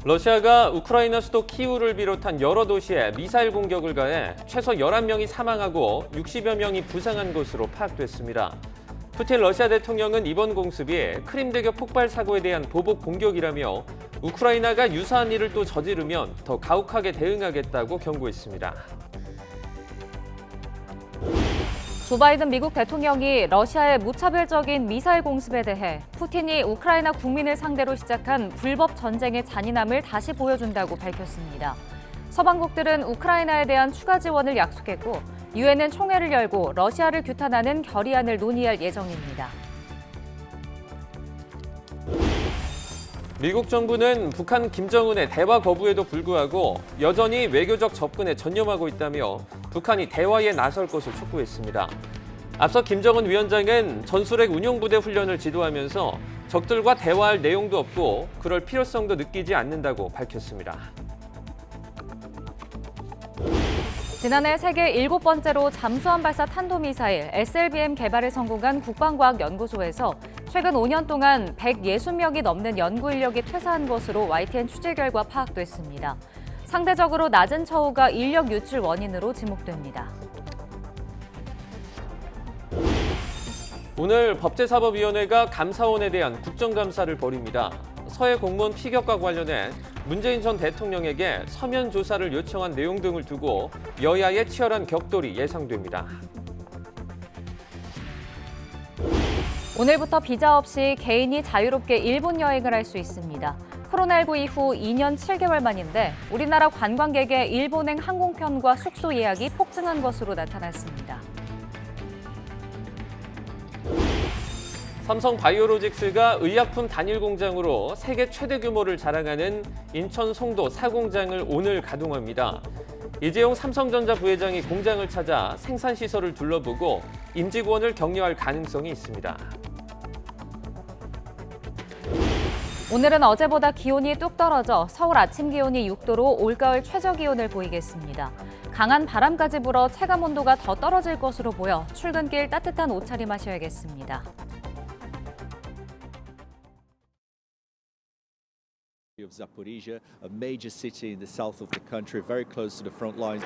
러시아가 우크라이나 수도 키이우를 비롯한 여러 도시에 미사일 공격을 가해 최소 11명이 사망하고 60여 명이 부상한 것으로 파악됐습니다. 푸틴 러시아 대통령은 이번 공습이 크림대교 폭발 사고에 대한 보복 공격이라며 우크라이나가 유사한 일을 또 저지르면 더 가혹하게 대응하겠다고 경고했습니다. 조 바이든 미국 대통령이 러시아의 무차별적인 미사일 공습에 대해 푸틴이 우크라이나 국민을 상대로 시작한 불법 전쟁의 잔인함을 다시 보여준다고 밝혔습니다. 서방국들은 우크라이나에 대한 추가 지원을 약속했고 유엔은 총회를 열고 러시아를 규탄하는 결의안을 논의할 예정입니다. 미국 정부는 북한 김정은의 대화 거부에도 불구하고 여전히 외교적 접근에 전념하고 있다며 북한이 대화에 나설 것을 촉구했습니다. 앞서 김정은 위원장은 전술핵 운용부대 훈련을 지도하면서 적들과 대화할 내용도 없고 그럴 필요성도 느끼지 않는다고 밝혔습니다. 지난해 세계 7번째로 잠수함 발사 탄도미사일 SLBM 개발에 성공한 국방과학연구소에서 최근 5년 동안 160명이 넘는 연구 인력이 퇴사한 것으로 YTN 취재 결과 파악됐습니다. 상대적으로 낮은 처우가 인력 유출 원인으로 지목됩니다. 오늘 법제사법위원회가 감사원에 대한 국정감사를 벌입니다. 서해 공무원 피격과 관련해 문재인 전 대통령에게 서면 조사를 요청한 내용 등을 두고 여야의 치열한 격돌이 예상됩니다. 오늘부터 비자 없이 개인이 자유롭게 일본 여행을 할 수 있습니다. 코로나19 이후 2년 7개월 만인데 우리나라 관광객의 일본행 항공편과 숙소 예약이 폭증한 것으로 나타났습니다. 삼성 바이오로직스가 의약품 단일 공장으로 세계 최대 규모를 자랑하는 인천 송도 4공장을 오늘 가동합니다. 이재용 삼성전자 부회장이 공장을 찾아 생산시설을 둘러보고 임직원을 격려할 가능성이 있습니다. 오늘은 어제보다 기온이 뚝 떨어져 서울 아침 기온이 6도로 올가을 최저 기온을 보이겠습니다. 강한 바람까지 불어 체감 온도가 더 떨어질 것으로 보여 출근길 따뜻한 옷차림하셔야겠습니다. Of Zaporizhia, a major city in the south of the country, very close to the front lines.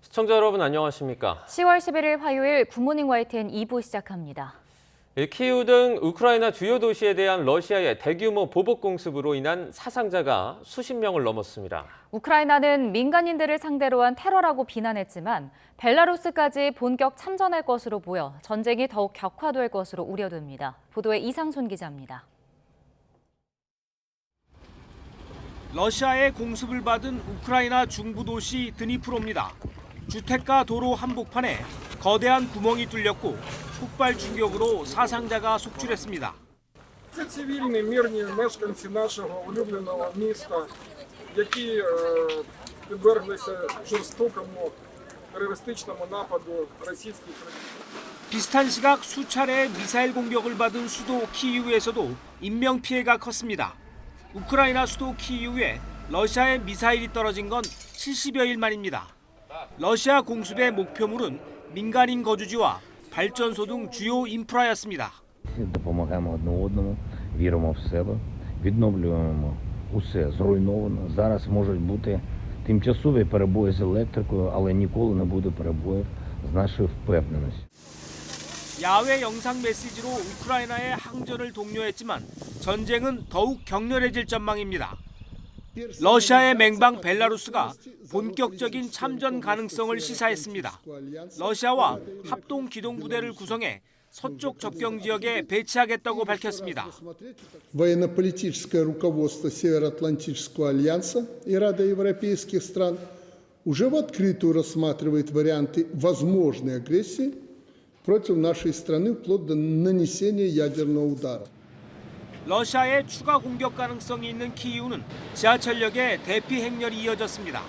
시청자 여러분 안녕하십니까? 10월 11일 화요일 굿모닝 YTN 2부 시작합니다. 키이우 등 우크라이나 주요 도시에 대한 러시아의 대규모 보복 공습으로 인한 사상자가 수십 명을 넘었습니다. 우크라이나는 민간인들을 상대로 한 테러라고 비난했지만 벨라루스까지 본격 참전할 것으로 보여 전쟁이 더욱 격화될 것으로 우려됩니다. 보도에 이상순 기자입니다. 러시아의 공습을 받은 우크라이나 중부 도시 드니프로입니다. 주택가 도로 한복판에 거대한 구멍이 뚫렸고 폭발 충격으로 사상자가 속출했습니다. Це цивільні мирні мешканці нашого улюбленого міста, які підверглися жорстокому терористичному нападу російських. 비슷한 시각 수차례 미사일 공격을 받은 수도 키이우에서도 인명 피해가 컸습니다. 우크라이나 수도 키이우에 러시아의 미사일이 떨어진 건 70여일 만입니다. 러시아 공습의 목표물은 민간인 거주지와 발전소 등 주요 인프라였습니다. Допомагаємо одне одному, віримо в себе, відновлюємо усе зруйноване. Зараз можуть бути тимчасові перебої з електрикою, але ніколи не буде перебоїв з нашою впевненістю. 야외 영상 메시지로 우크라이나의 항전을 독려했지만 전쟁은 더욱 격렬해질 전망입니다. 러시아의 맹방 벨라루스가 본격적인 참전 가능성을 시사했습니다. 러시아와 합동 기동부대를 구성해 서쪽 접경 지역에 배치하겠다고 밝혔습니다. Военно-политическое руководство Североатлантического альянса и Рада европейских стран уже в открытую рассматривает варианты возможной агрессии против нашей страны вплоть до нанесения ядерного удара. 러시아의 추가 공격 가능성이 있는 키이우는 지하철역에 대피 행렬이 이어졌습니다.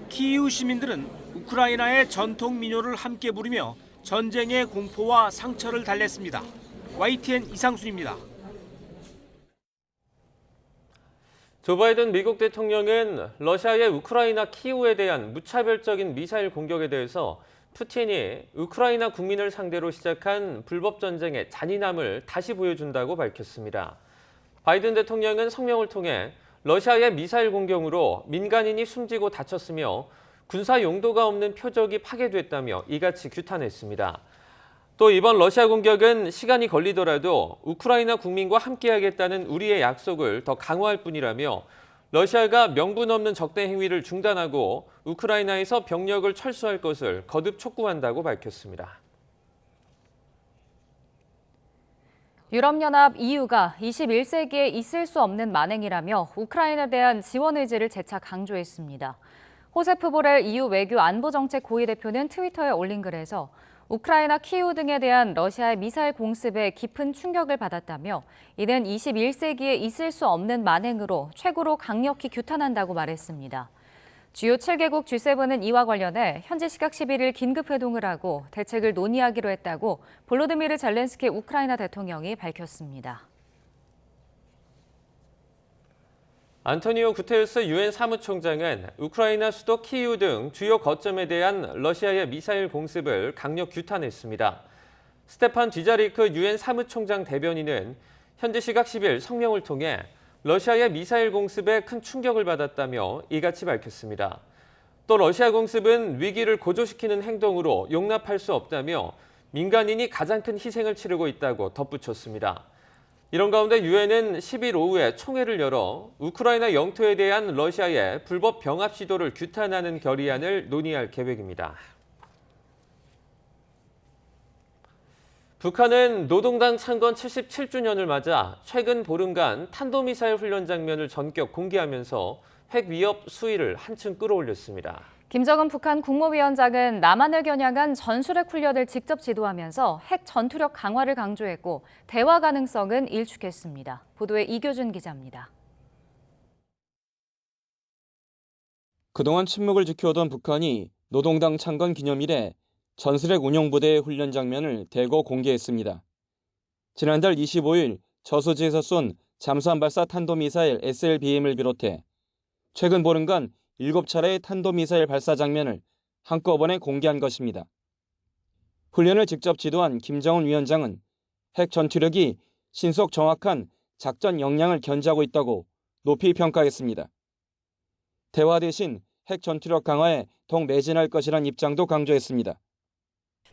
키이우 시민들은 우크라이나의 전통 민요를 함께 부르며 전쟁의 공포와 상처를 달랬습니다. YTN 이상순입니다. 조 바이든 미국 대통령은 러시아의 우크라이나 키이우에 대한 무차별적인 미사일 공격에 대해서 푸틴이 우크라이나 국민을 상대로 시작한 불법 전쟁의 잔인함을 다시 보여준다고 밝혔습니다. 바이든 대통령은 성명을 통해 러시아의 미사일 공격으로 민간인이 숨지고 다쳤으며 군사 용도가 없는 표적이 파괴됐다며 이같이 규탄했습니다. 또 이번 러시아 공격은 시간이 걸리더라도 우크라이나 국민과 함께하겠다는 우리의 약속을 더 강화할 뿐이라며 러시아가 명분 없는 적대 행위를 중단하고 우크라이나에서 병력을 철수할 것을 거듭 촉구한다고 밝혔습니다. 유럽연합 EU가 21세기에 있을 수 없는 만행이라며 우크라이나에 대한 지원 의지를 재차 강조했습니다. 호세프 보렐 EU 외교 안보정책 고위 대표는 트위터에 올린 글에서 우크라이나 키이우 등에 대한 러시아의 미사일 공습에 깊은 충격을 받았다며 이는 21세기에 있을 수 없는 만행으로 최고로 강력히 규탄한다고 말했습니다. 주요 7개국 G7은 이와 관련해 현지 시각 11일 긴급회동을 하고 대책을 논의하기로 했다고 볼로드미르 젤렌스키 우크라이나 대통령이 밝혔습니다. 안토니오 구테르스 유엔 사무총장은 우크라이나 수도 키이우 등 주요 거점에 대한 러시아의 미사일 공습을 강력 규탄했습니다. 스테판 듀자리크 유엔 사무총장 대변인은 현지 시각 10일 성명을 통해 러시아의 미사일 공습에 큰 충격을 받았다며 이같이 밝혔습니다. 또 러시아 공습은 위기를 고조시키는 행동으로 용납할 수 없다며 민간인이 가장 큰 희생을 치르고 있다고 덧붙였습니다. 이런 가운데 유엔은 10일 오후에 총회를 열어 우크라이나 영토에 대한 러시아의 불법 병합 시도를 규탄하는 결의안을 논의할 계획입니다. 북한은 노동당 창건 77주년을 맞아 최근 보름간 탄도미사일 훈련 장면을 전격 공개하면서 핵 위협 수위를 한층 끌어올렸습니다. 김정은 북한 국무위원장은 남한을 겨냥한 전술핵 훈련을 직접 지도하면서 핵 전투력 강화를 강조했고 대화 가능성은 일축했습니다. 보도에 이교준 기자입니다. 그동안 침묵을 지켜오던 북한이 노동당 창건 기념일에 전술핵 운용부대의 훈련 장면을 대거 공개했습니다. 지난달 25일 저수지에서 쏜 잠수함 발사 탄도미사일 SLBM을 비롯해 최근 보름간 7차례의 탄도미사일 발사 장면을 한꺼번에 공개한 것입니다. 훈련을 직접 지도한 김정은 위원장은 핵 전투력이 신속 정확한 작전 역량을 견지하고 있다고 높이 평가했습니다. 대화 대신 핵 전투력 강화에 더욱 매진할 것이란 입장도 강조했습니다.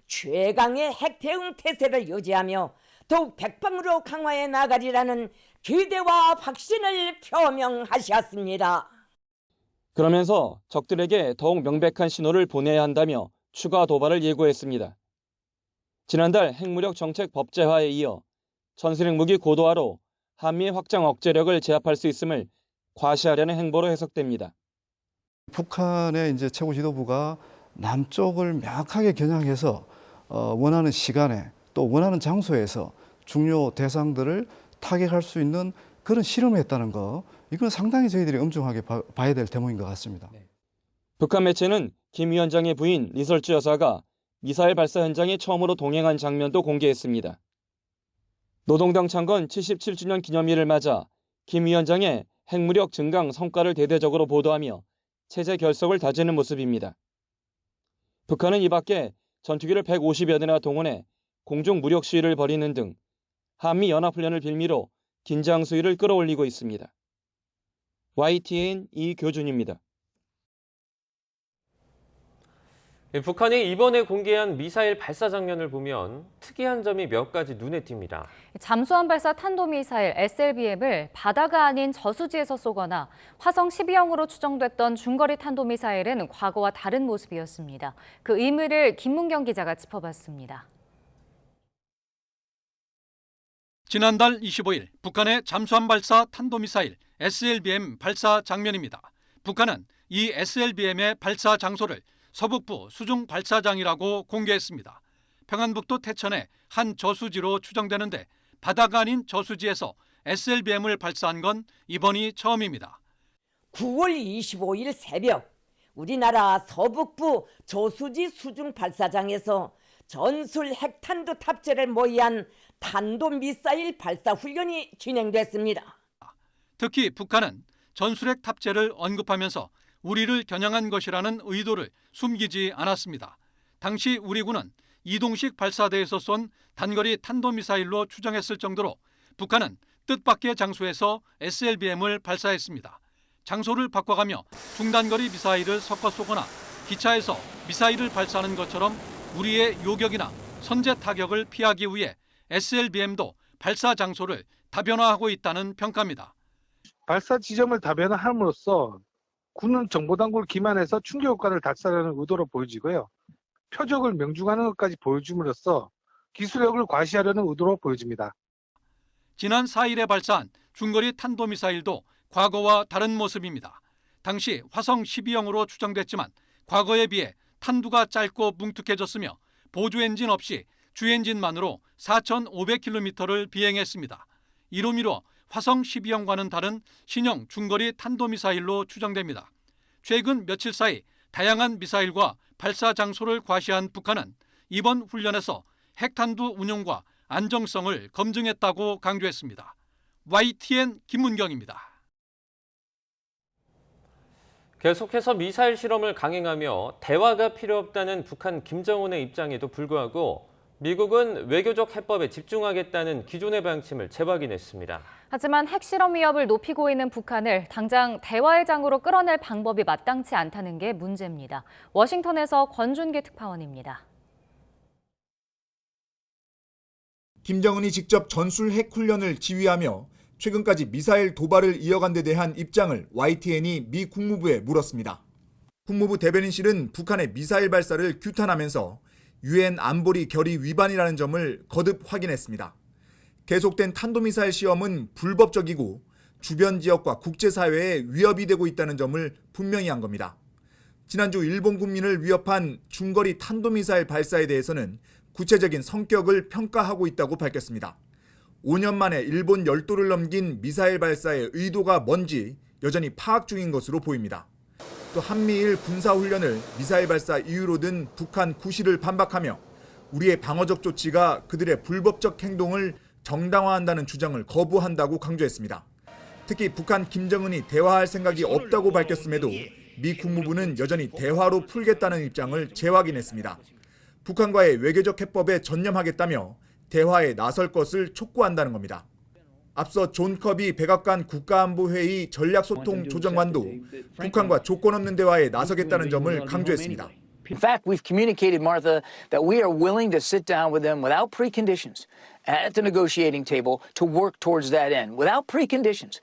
최강의 핵 대응 태세를 유지하며 더욱 백방으로 강화해 나가리라는 기대와 확신을 표명하셨습니다. 그러면서 적들에게 더욱 명백한 신호를 보내야 한다며 추가 도발을 예고했습니다. 지난달 핵무력 정책 법제화에 이어 전술핵 무기 고도화로 한미의 확장 억제력을 제압할 수 있음을 과시하려는 행보로 해석됩니다. 북한의 이제 최고 지도부가 남쪽을 명확하게 겨냥해서 원하는 시간에 또 원하는 장소에서 중요 대상들을 타격할 수 있는 그런 실험을 했다는 거, 이건 상당히 저희들이 엄중하게 봐야 될 대목인 것 같습니다. 북한 매체는 김 위원장의 부인 리설주 여사가 미사일 발사 현장에 처음으로 동행한 장면도 공개했습니다. 노동당 창건 77주년 기념일을 맞아 김 위원장의 핵무력 증강 성과를 대대적으로 보도하며 체제 결속을 다지는 모습입니다. 북한은 이 밖에 전투기를 150여 대나 동원해 공중 무력 시위를 벌이는 등 한미 연합훈련을 빌미로 긴장 수위를 끌어올리고 있습니다. YTN 이교준입니다. 북한이 이번에 공개한 미사일 발사 장면을 보면 특이한 점이 몇 가지 눈에 띕니다. 잠수함 발사 탄도미사일 SLBM을 바다가 아닌 저수지에서 쏘거나 화성 12형으로 추정됐던 중거리 탄도미사일은 과거와 다른 모습이었습니다. 그 의미를 김문경 기자가 짚어봤습니다. 지난달 25일 북한의 잠수함 발사 탄도미사일 SLBM 발사 장면입니다. 북한은 이 SLBM의 발사 장소를 서북부 수중 발사장이라고 공개했습니다. 평안북도 태천의 한 저수지로 추정되는데 바다가 아닌 저수지에서 SLBM을 발사한 건 이번이 처음입니다. 9월 25일 새벽 우리나라 서북부 저수지 수중 발사장에서 전술 핵탄두 탑재를 모의한 탄도미사일 발사 훈련이 진행됐습니다. 특히 북한은 전술핵 탑재를 언급하면서 우리를 겨냥한 것이라는 의도를 숨기지 않았습니다. 당시 우리 군은 이동식 발사대에서 쏜 단거리 탄도미사일로 추정했을 정도로 북한은 뜻밖의 장소에서 SLBM을 발사했습니다. 장소를 바꿔가며 중단거리 미사일을 섞어 쏘거나 기차에서 미사일을 발사하는 것처럼 우리의 요격이나 선제 타격을 피하기 위해 SLBM도 발사 장소를 다변화하고 있다는 평가입니다. 발사 지점을 다변화함으로써 군은 정보당국을 기만해서 충격 효과를 달성하려는 의도로 보여지고요. 표적을 명중하는 것까지 보여줌으로써 기술력을 과시하려는 의도로 보여집니다. 지난 4일에 발사한 중거리 탄도미사일도 과거와 다른 모습입니다. 당시 화성 12형으로 추정됐지만 과거에 비해 탄두가 짧고 뭉툭해졌으며 보조 엔진 없이 주 엔진만으로 4,500km를 비행했습니다. 이로 미뤄 화성 12형과는 다른 신형 중거리 탄도미사일로 추정됩니다. 최근 며칠 사이 다양한 미사일과 발사 장소를 과시한 북한은 이번 훈련에서 핵탄두 운용과 안정성을 검증했다고 강조했습니다. YTN 김문경입니다. 계속해서 미사일 실험을 강행하며 대화가 필요 없다는 북한 김정은의 입장에도 불구하고 미국은 외교적 해법에 집중하겠다는 기존의 방침을 재확인했습니다. 하지만 핵실험 위협을 높이고 있는 북한을 당장 대화의 장으로 끌어낼 방법이 마땅치 않다는 게 문제입니다. 워싱턴에서 권준기 특파원입니다. 김정은이 직접 전술 핵 훈련을 지휘하며 최근까지 미사일 도발을 이어간 데 대한 입장을 YTN이 미 국무부에 물었습니다. 국무부 대변인실은 북한의 미사일 발사를 규탄하면서 유엔 안보리 결의 위반이라는 점을 거듭 확인했습니다. 계속된 탄도미사일 시험은 불법적이고 주변 지역과 국제사회에 위협이 되고 있다는 점을 분명히 한 겁니다. 지난주 일본 국민을 위협한 중거리 탄도미사일 발사에 대해서는 구체적인 성격을 평가하고 있다고 밝혔습니다. 5년 만에 일본 열도를 넘긴 미사일 발사의 의도가 뭔지 여전히 파악 중인 것으로 보입니다. 또 한미일 군사훈련을 미사일 발사 이유로 든 북한 구실을 반박하며 우리의 방어적 조치가 그들의 불법적 행동을 정당화한다는 주장을 거부한다고 강조했습니다. 특히 북한 김정은이 대화할 생각이 없다고 밝혔음에도 미 국무부는 여전히 대화로 풀겠다는 입장을 재확인했습니다. 북한과의 외교적 해법에 전념하겠다며 대화에 나설 것을 촉구한다는 겁니다. 앞서 존 커비 백악관 국가안보회의 전략소통조정관도 북한과 조건 없는 대화에 나서겠다는 점을 강조했습니다. In fact, we've communicated, Martha, that we are willing to sit down with them without preconditions at the negotiating table to work towards that end, without preconditions.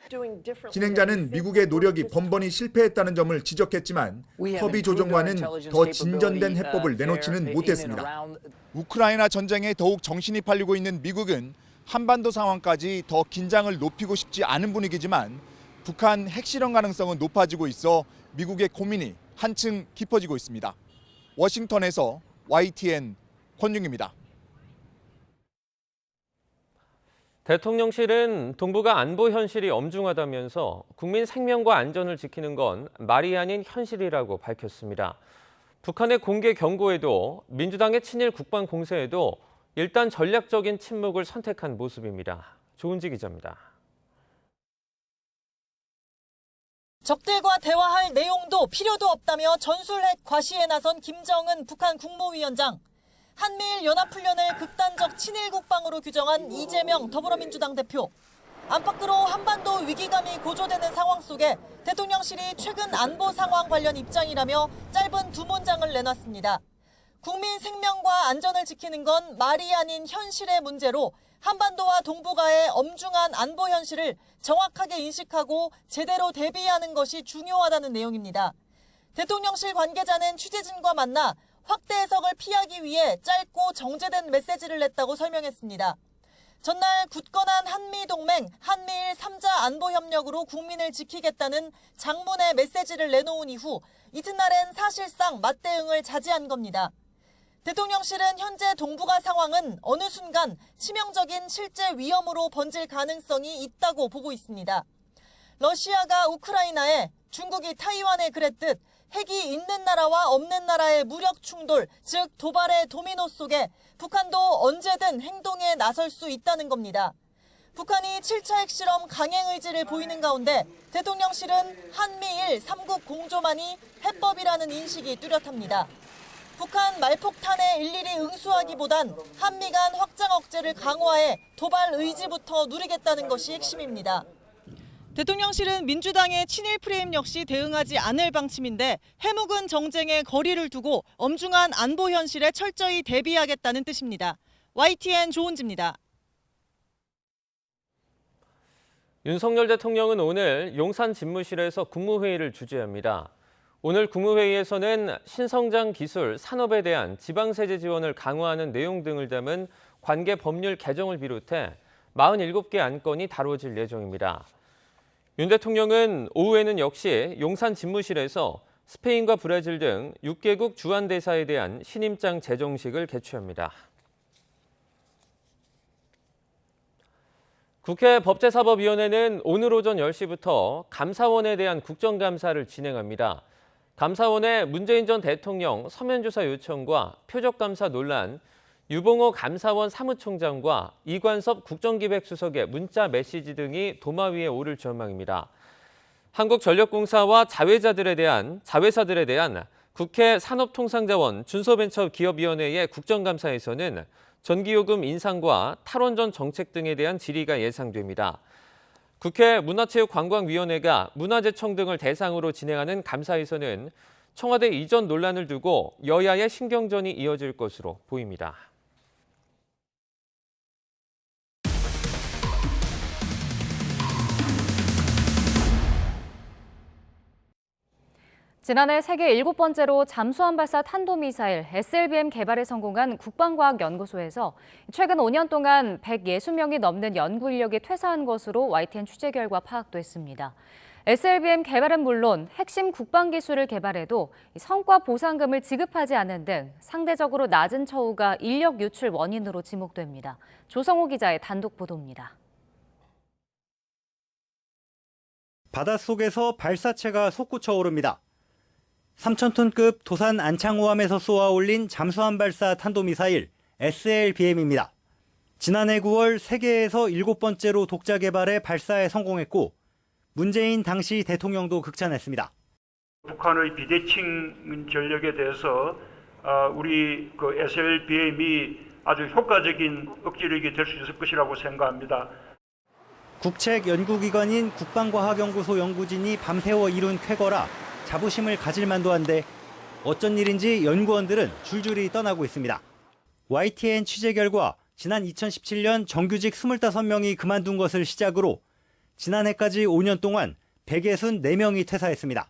진행자는 미국의 노력이 번번이 실패했다는 점을 지적했지만 커비 조정관은 더 진전된 해법을 내놓지는 못했습니다. 우크라이나 전쟁에 더욱 정신이 팔리고 있는 미국은 한반도 상황까지 더 긴장을 높이고 싶지 않은 분위기지만 북한 핵실험 가능성은 높아지고 있어 미국의 고민이 한층 깊어지고 있습니다. 워싱턴에서 YTN 권중입니다. 대통령실은 동북아 안보 현실이 엄중하다면서 국민 생명과 안전을 지키는 건 말이 아닌 현실이라고 밝혔습니다. 북한의 공개 경고에도 민주당의 친일 국방 공세에도 일단 전략적인 침묵을 선택한 모습입니다. 조은지 기자입니다. 적들과 대화할 내용도 필요도 없다며 전술핵 과시에 나선 김정은 북한 국무위원장. 한미일 연합훈련을 극단적 친일 국방으로 규정한 이재명 더불어민주당 대표. 안팎으로 한반도 위기감이 고조되는 상황 속에 대통령실이 최근 안보 상황 관련 입장이라며 짧은 두 문장을 내놨습니다. 국민 생명과 안전을 지키는 건 말이 아닌 현실의 문제로 한반도와 동북아의 엄중한 안보 현실을 정확하게 인식하고 제대로 대비하는 것이 중요하다는 내용입니다. 대통령실 관계자는 취재진과 만나 확대 해석을 피하기 위해 짧고 정제된 메시지를 냈다고 설명했습니다. 전날 굳건한 한미동맹, 한미일 3자 안보협력으로 국민을 지키겠다는 장문의 메시지를 내놓은 이후 이튿날엔 사실상 맞대응을 자제한 겁니다. 대통령실은 현재 동북아 상황은 어느 순간 치명적인 실제 위험으로 번질 가능성이 있다고 보고 있습니다. 러시아가 우크라이나에, 중국이 타이완에 그랬듯 핵이 있는 나라와 없는 나라의 무력 충돌, 즉 도발의 도미노 속에 북한도 언제든 행동에 나설 수 있다는 겁니다. 북한이 7차 핵실험 강행 의지를 보이는 가운데 대통령실은 한미일 3국 공조만이 해법이라는 인식이 뚜렷합니다. 북한 말폭탄에 일일이 응수하기보단 한미 간 확장 억제를 강화해 도발 의지부터 누리겠다는 것이 핵심입니다. 대통령실은 민주당의 친일 프레임 역시 대응하지 않을 방침인데 해묵은 정쟁에 거리를 두고 엄중한 안보 현실에 철저히 대비하겠다는 뜻입니다. YTN 조은지입니다. 윤석열 대통령은 오늘 용산 집무실에서 국무회의를 주재합니다. 오늘 국무회의에서는 신성장 기술, 산업에 대한 지방세제 지원을 강화하는 내용 등을 담은 관계 법률 개정을 비롯해 47개 안건이 다뤄질 예정입니다. 윤 대통령은 오후에는 역시 용산 집무실에서 스페인과 브라질 등 6개국 주한대사에 대한 신임장 제정식을 개최합니다. 국회 법제사법위원회는 오늘 오전 10시부터 감사원에 대한 국정감사를 진행합니다. 감사원의 문재인 전 대통령 서면조사 요청과 표적감사 논란, 유봉호 감사원 사무총장과 이관섭 국정기획수석의 문자 메시지 등이 도마 위에 오를 전망입니다. 한국전력공사와 자회사들에 대한 국회 산업통상자원 준소벤처기업위원회의 국정감사에서는 전기요금 인상과 탈원전 정책 등에 대한 질의가 예상됩니다. 국회 문화체육관광위원회가 문화재청 등을 대상으로 진행하는 감사에서는 청와대 이전 논란을 두고 여야의 신경전이 이어질 것으로 보입니다. 지난해 세계 7번째로 잠수함 발사 탄도미사일 SLBM 개발에 성공한 국방과학연구소에서 최근 5년 동안 160명이 넘는 연구 인력이 퇴사한 것으로 YTN 취재 결과 파악됐습니다. SLBM 개발은 물론 핵심 국방 기술을 개발해도 성과 보상금을 지급하지 않는 등 상대적으로 낮은 처우가 인력 유출 원인으로 지목됩니다. 조성호 기자의 단독 보도입니다. 바닷속에서 발사체가 솟구쳐 오릅니다. 3,000톤급 도산 안창호함에서 쏘아 올린 잠수함 발사 탄도미사일 SLBM입니다. 지난해 9월 세계에서 7번째로 독자 개발해 발사에 성공했고 문재인 당시 대통령도 극찬했습니다. 북한의 비대칭 전력에 대해서 우리 SLBM이 아주 효과적인 억지력이 될 수 있을 것이라고 생각합니다. 국책 연구기관인 국방과학연구소 연구진이 밤새워 이룬 쾌거라 자부심을 가질 만도 한데 어쩐 일인지 연구원들은 줄줄이 떠나고 있습니다. YTN 취재 결과 지난 2017년 정규직 25명이 그만둔 것을 시작으로 지난해까지 5년 동안 164명이 퇴사했습니다.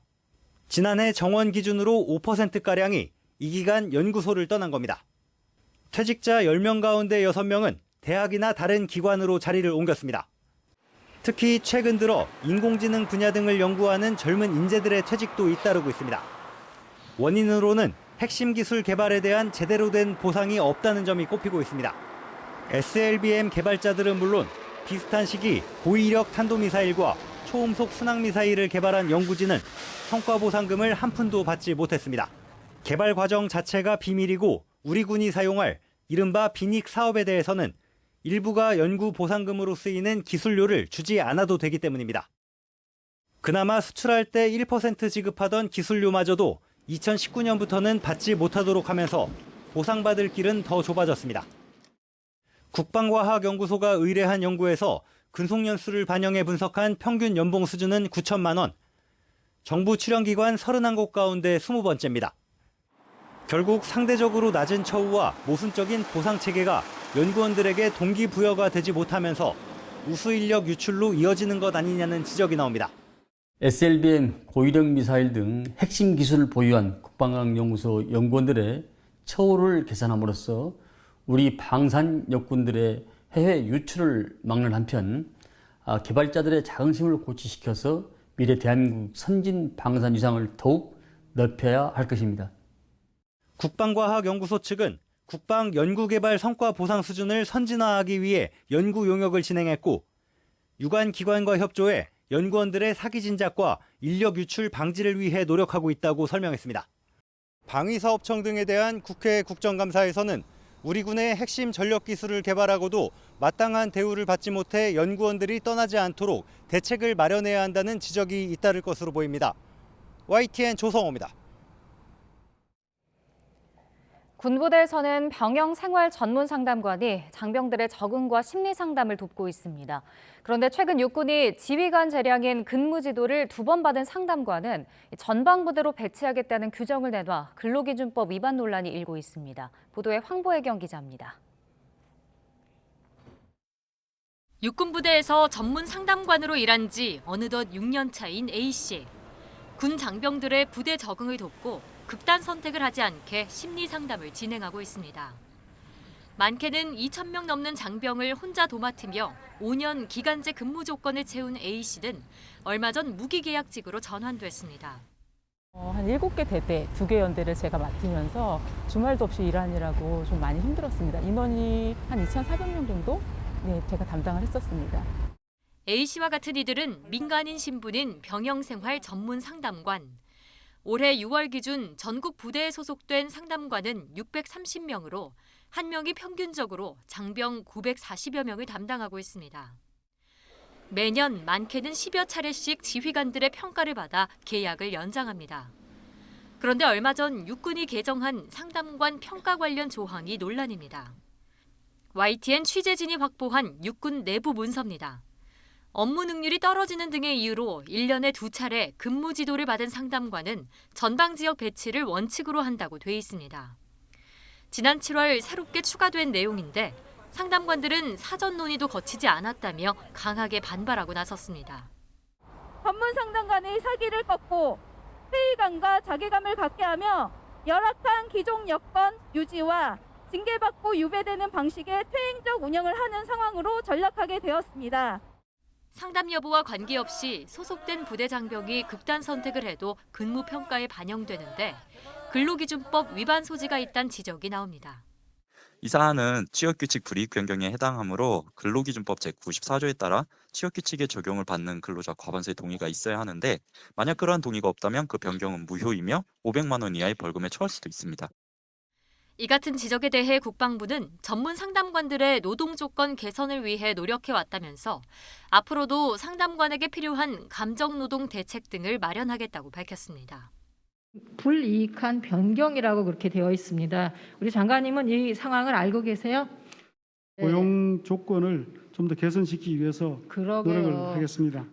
지난해 정원 기준으로 5%가량이 이 기간 연구소를 떠난 겁니다. 퇴직자 10명 가운데 6명은 대학이나 다른 기관으로 자리를 옮겼습니다. 특히 최근 들어 인공지능 분야 등을 연구하는 젊은 인재들의 퇴직도 잇따르고 있습니다. 원인으로는 핵심 기술 개발에 대한 제대로 된 보상이 없다는 점이 꼽히고 있습니다. SLBM 개발자들은 물론 비슷한 시기 고위력 탄도미사일과 초음속 순항미사일을 개발한 연구진은 성과 보상금을 한 푼도 받지 못했습니다. 개발 과정 자체가 비밀이고 우리 군이 사용할 이른바 비닉 사업에 대해서는 일부가 연구 보상금으로 쓰이는 기술료를 주지 않아도 되기 때문입니다. 그나마 수출할 때 1% 지급하던 기술료마저도 2019년부터는 받지 못하도록 하면서 보상받을 길은 더 좁아졌습니다. 국방과학연구소가 의뢰한 연구에서 근속연수를 반영해 분석한 평균 연봉 수준은 9천만 원, 정부 출연기관 31곳 가운데 20번째입니다. 결국 상대적으로 낮은 처우와 모순적인 보상체계가 연구원들에게 동기부여가 되지 못하면서 우수인력 유출로 이어지는 것 아니냐는 지적이 나옵니다. SLBM, 고위력 미사일 등 핵심 기술을 보유한 국방과학연구소 연구원들의 처우를 개선함으로써 우리 방산 역군들의 해외 유출을 막는 한편 개발자들의 자긍심을 고취시켜서 미래 대한민국 선진 방산 위상을 더욱 넓혀야 할 것입니다. 국방과학연구소 측은 국방 연구개발 성과 보상 수준을 선진화하기 위해 연구 용역을 진행했고 유관 기관과 협조해 연구원들의 사기 진작과 인력 유출 방지를 위해 노력하고 있다고 설명했습니다. 방위사업청 등에 대한 국회 국정감사에서는 우리 군의 핵심 전력 기술을 개발하고도 마땅한 대우를 받지 못해 연구원들이 떠나지 않도록 대책을 마련해야 한다는 지적이 잇따를 것으로 보입니다. YTN 조성호입니다. 군부대에서는 병영 생활 전문 상담관이 장병들의 적응과 심리 상담을 돕고 있습니다. 그런데 최근 육군이 지휘관 재량인 근무지도를 2번 받은 상담관은 전방부대로 배치하겠다는 규정을 내놔 근로기준법 위반 논란이 일고 있습니다. 보도에 황보혜경 기자입니다. 육군부대에서 전문 상담관으로 일한 지 어느덧 6년 차인 A씨. 군 장병들의 부대 적응을 돕고 극단 선택을 하지 않게 심리 상담을 진행하고 있습니다. 많게는 2,000명 넘는 장병을 혼자 도맡으며 5년 기간제 근무 조건을 채운 A씨는 얼마 전 무기계약직으로 전환됐습니다. 한 7개 대대, 2개 연대를 제가 맡으면서 주말도 없이 일하느라고 좀 많이 힘들었습니다. 인원이 한 2,400명 정도 제가 담당을 했었습니다. A씨와 같은 이들은 민간인 신분인 병영생활 전문 상담관. 올해 6월 기준 전국 부대에 소속된 상담관은 630명으로 한 명이 평균적으로 장병 940여 명을 담당하고 있습니다. 매년 많게는 10여 차례씩 지휘관들의 평가를 받아 계약을 연장합니다. 그런데 얼마 전 육군이 개정한 상담관 평가 관련 조항이 논란입니다. YTN 취재진이 확보한 육군 내부 문서입니다. 업무 능률이 떨어지는 등의 이유로 1년에 2차례 근무 지도를 받은 상담관은 전방 지역 배치를 원칙으로 한다고 돼 있습니다. 지난 7월 새롭게 추가된 내용인데 상담관들은 사전 논의도 거치지 않았다며 강하게 반발하고 나섰습니다. 전문 상담관의 사기를 꺾고 회의감과 자괴감을 갖게 하며 열악한 기존 여건 유지와 징계받고 유배되는 방식의 퇴행적 운영을 하는 상황으로 전락하게 되었습니다. 상담 여부와 관계없이 소속된 부대 장병이 극단 선택을 해도 근무 평가에 반영되는데 근로기준법 위반 소지가 있다는 지적이 나옵니다. 이 사안은 취업규칙 불이익 변경에 해당하므로 근로기준법 제94조에 따라 취업규칙의 적용을 받는 근로자 과반수의 동의가 있어야 하는데 만약 그러한 동의가 없다면 그 변경은 무효이며 500만 원 이하의 벌금에 처할 수도 있습니다. 이 같은 지적에 대해 국방부는 전문 상담관들의 노동 조건 개선을 위해 노력해왔다면서 앞으로도 상담관에게 필요한 감정노동 대책 등을 마련하겠다고 밝혔습니다. 불이익한 변경이라고 그렇게 되어 있습니다. 우리 장관님은 이 상황을 알고 계세요? 고용 조건을 좀 더 개선시키기 위해서 노력을 하겠습니다.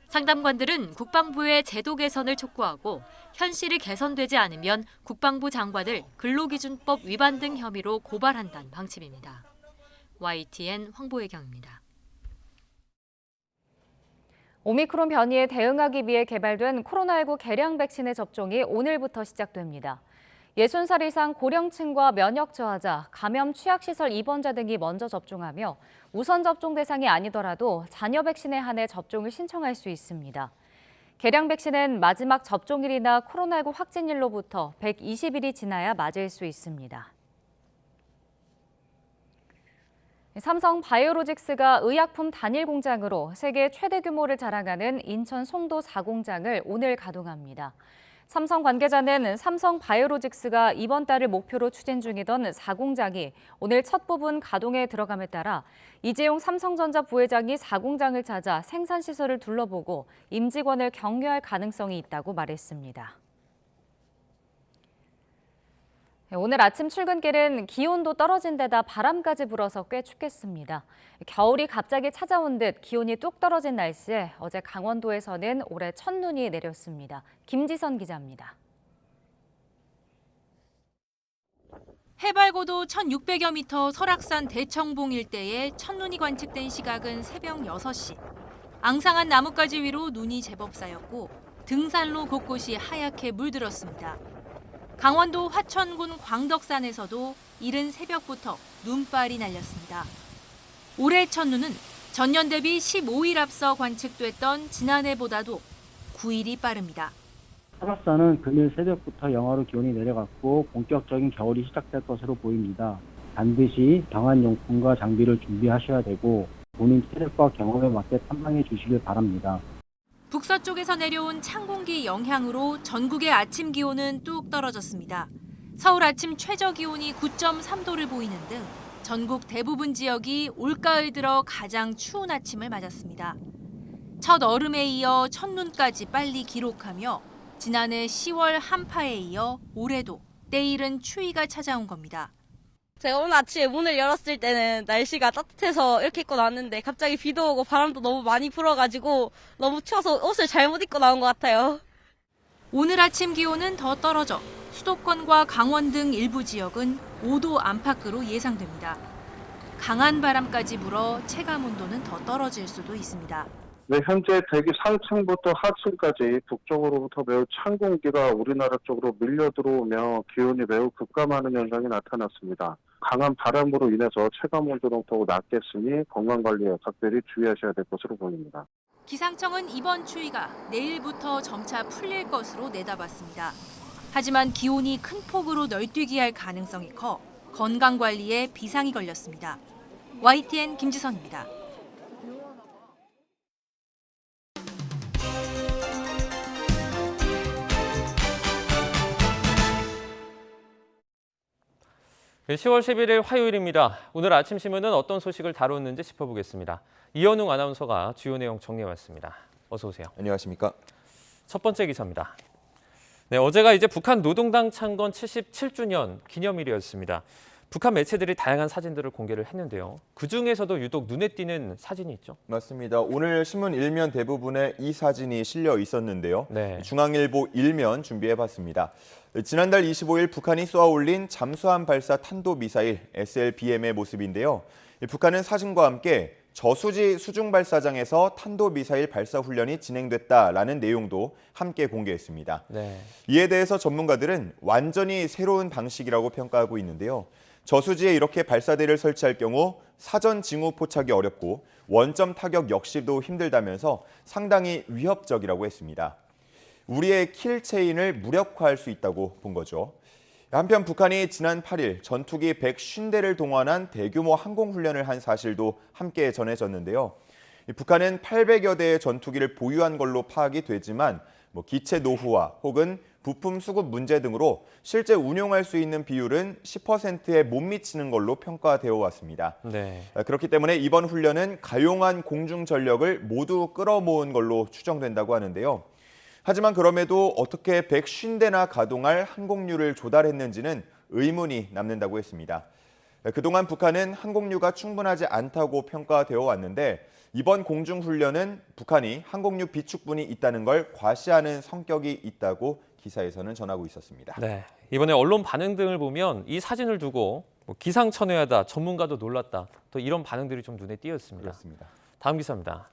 상담관들은 국방부의 제도 개선을 촉구하고 현실이 개선되지 않으면 국방부 장관을 근로기준법 위반 등 혐의로 고발한다는 방침입니다. YTN 황보혜경입니다. 오미크론 변이에 대응하기 위해 개발된 코로나19 개량 백신의 접종이 오늘부터 시작됩니다. 60살 이상 고령층과 면역 저하자, 감염 취약시설 입원자 등이 먼저 접종하며 우선 접종 대상이 아니더라도 자녀 백신에 한해 접종을 신청할 수 있습니다. 개량 백신은 마지막 접종일이나 코로나19 확진일로부터 120일이 지나야 맞을 수 있습니다. 삼성 바이오로직스가 의약품 단일 공장으로 세계 최대 규모를 자랑하는 인천 송도 4공장을 오늘 가동합니다. 삼성 관계자는 삼성 바이오로직스가 이번 달을 목표로 추진 중이던 4공장이 오늘 첫 부분 가동에 들어감에 따라 이재용 삼성전자 부회장이 4공장을 찾아 생산시설을 둘러보고 임직원을 격려할 가능성이 있다고 말했습니다. 오늘 아침 출근길은 기온도 떨어진 데다 바람까지 불어서 꽤 춥겠습니다. 겨울이 갑자기 찾아온 듯 기온이 뚝 떨어진 날씨에 어제 강원도에서는 올해 첫눈이 내렸습니다. 김지선 기자입니다. 해발 고도 1,600여 미터 설악산 대청봉 일대에 첫눈이 관측된 시각은 새벽 6시. 앙상한 나뭇가지 위로 눈이 제법 쌓였고 등산로 곳곳이 하얗게 물들었습니다. 강원도 화천군 광덕산에서도 이른 새벽부터 눈발이 날렸습니다. 올해 첫눈은 전년 대비 15일 앞서 관측됐던 지난해보다도 9일이 빠릅니다. 설악산은 금일 새벽부터 영하로 기온이 내려갔고 본격적인 겨울이 시작될 것으로 보입니다. 반드시 방한 용품과 장비를 준비하셔야 되고 본인 체력과 경험에 맞게 탐방해 주시길 바랍니다. 북서쪽에서 내려온 찬 공기 영향으로 전국의 아침 기온은 뚝 떨어졌습니다. 서울 아침 최저 기온이 9.3도를 보이는 등 전국 대부분 지역이 올가을 들어 가장 추운 아침을 맞았습니다. 첫 얼음에 이어 첫눈까지 빨리 기록하며 지난해 10월 한파에 이어 올해도 때이른 추위가 찾아온 겁니다. 제가 오늘 아침에 문을 열었을 때는 날씨가 따뜻해서 이렇게 입고 나왔는데 갑자기 비도 오고 바람도 너무 많이 불어가지고 너무 추워서 옷을 잘못 입고 나온 것 같아요. 오늘 아침 기온은 더 떨어져 수도권과 강원 등 일부 지역은 5도 안팎으로 예상됩니다. 강한 바람까지 불어 체감 온도는 더 떨어질 수도 있습니다. 네, 현재 대기 상층부터 하층까지 북쪽으로부터 매우 찬 공기가 우리나라 쪽으로 밀려 들어오며 기온이 매우 급감하는 현상이 나타났습니다. 강한 바람으로 인해서 체감 온도는 더욱 낮겠으니 건강관리에 각별히 주의하셔야 될 것으로 보입니다. 기상청은 이번 추위가 내일부터 점차 풀릴 것으로 내다봤습니다. 하지만 기온이 큰 폭으로 널뛰게 할 가능성이 커 건강관리에 비상이 걸렸습니다. YTN 김지선입니다. 네, 10월 11일 화요일입니다. 오늘 아침 신문은 어떤 소식을 다뤘는지 짚어보겠습니다. 이현웅 아나운서가 주요 내용 정리해왔습니다. 어서 오세요. 안녕하십니까. 첫 번째 기사입니다. 네, 어제가 이제 북한 노동당 창건 77주년 기념일이었습니다. 북한 매체들이 다양한 사진들을 공개를 했는데요. 그중에서도 유독 눈에 띄는 사진이 있죠? 맞습니다. 오늘 신문 일면 대부분에 이 사진이 실려 있었는데요. 네. 중앙일보 일면 준비해봤습니다. 지난달 25일 북한이 쏘아올린 잠수함 발사 탄도미사일 SLBM의 모습인데요. 북한은 사진과 함께 저수지 수중발사장에서 탄도미사일 발사 훈련이 진행됐다라는 내용도 함께 공개했습니다. 네. 이에 대해서 전문가들은 완전히 새로운 방식이라고 평가하고 있는데요. 저수지에 이렇게 발사대를 설치할 경우 사전 징후 포착이 어렵고 원점 타격 역시도 힘들다면서 상당히 위협적이라고 했습니다. 우리의 킬체인을 무력화할 수 있다고 본 거죠. 한편 북한이 지난 8일 전투기 150대를 동원한 대규모 항공훈련을 한 사실도 함께 전해졌는데요. 북한은 800여 대의 전투기를 보유한 걸로 파악이 되지만 기체 노후화 혹은 부품 수급 문제 등으로 실제 운용할 수 있는 비율은 10%에 못 미치는 걸로 평가되어 왔습니다. 네. 그렇기 때문에 이번 훈련은 가용한 공중 전력을 모두 끌어모은 걸로 추정된다고 하는데요. 하지만 그럼에도 어떻게 150대나 가동할 항공유를 조달했는지는 의문이 남는다고 했습니다. 그동안 북한은 항공유가 충분하지 않다고 평가되어 왔는데 이번 공중훈련은 북한이 항공유 비축분이 있다는 걸 과시하는 성격이 있다고 기사에서는 전하고 있었습니다. 네, 이번에 언론 반응 등을 보면 이 사진을 두고 기상천외하다, 전문가도 놀랐다, 또 이런 반응들이 좀 눈에 띄었습니다. 그렇습니다. 다음 기사입니다.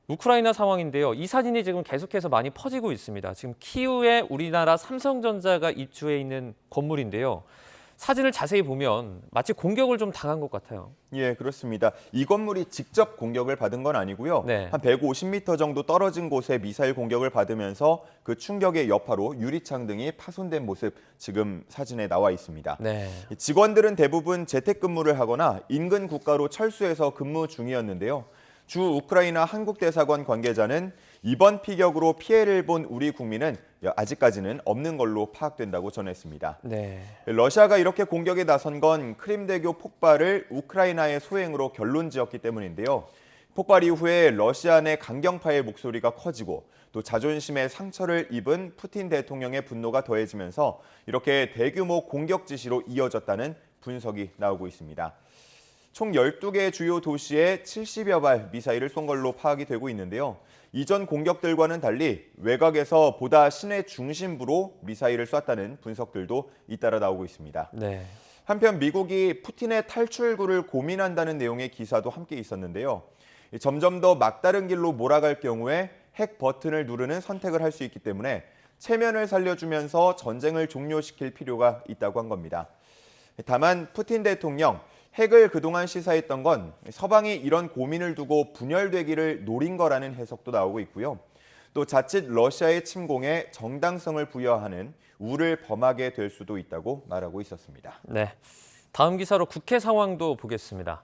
우크라이나 상황인데요. 이 사진이 지금 계속해서 많이 퍼지고 있습니다. 지금 키우에 우리나라 삼성전자가 입주해 있는 건물인데요. 사진을 자세히 보면 마치 공격을 좀 당한 것 같아요. 예, 그렇습니다. 이 건물이 직접 공격을 받은 건 아니고요. 네. 한 150m 정도 떨어진 곳에 미사일 공격을 받으면서 그 충격의 여파로 유리창 등이 파손된 모습 지금 사진에 나와 있습니다. 네. 직원들은 대부분 재택근무를 하거나 인근 국가로 철수해서 근무 중이었는데요. 주 우크라이나 한국대사관 관계자는 이번 피격으로 피해를 본 우리 국민은 아직까지는 없는 걸로 파악된다고 전했습니다. 네. 러시아가 이렇게 공격에 나선 건 크림대교 폭발을 우크라이나의 소행으로 결론지었기 때문인데요. 폭발 이후에 러시아 내 강경파의 목소리가 커지고 또 자존심에 상처를 입은 푸틴 대통령의 분노가 더해지면서 이렇게 대규모 공격 지시로 이어졌다는 분석이 나오고 있습니다. 총 12개 주요 도시에 70여 발 미사일을 쏜 걸로 파악이 되고 있는데요. 이전 공격들과는 달리 외곽에서 보다 시내 중심부로 미사일을 쐈다는 분석들도 잇따라 나오고 있습니다. 네. 한편 미국이 푸틴의 탈출구를 고민한다는 내용의 기사도 함께 있었는데요. 점점 더 막다른 길로 몰아갈 경우에 핵 버튼을 누르는 선택을 할 수 있기 때문에 체면을 살려주면서 전쟁을 종료시킬 필요가 있다고 한 겁니다. 다만 푸틴 대통령, 핵을 그동안 시사했던 건 서방이 이런 고민을 두고 분열되기를 노린 거라는 해석도 나오고 있고요. 또 자칫 러시아의 침공에 정당성을 부여하는 우를 범하게 될 수도 있다고 말하고 있었습니다. 네, 다음 기사로 국회 상황도 보겠습니다.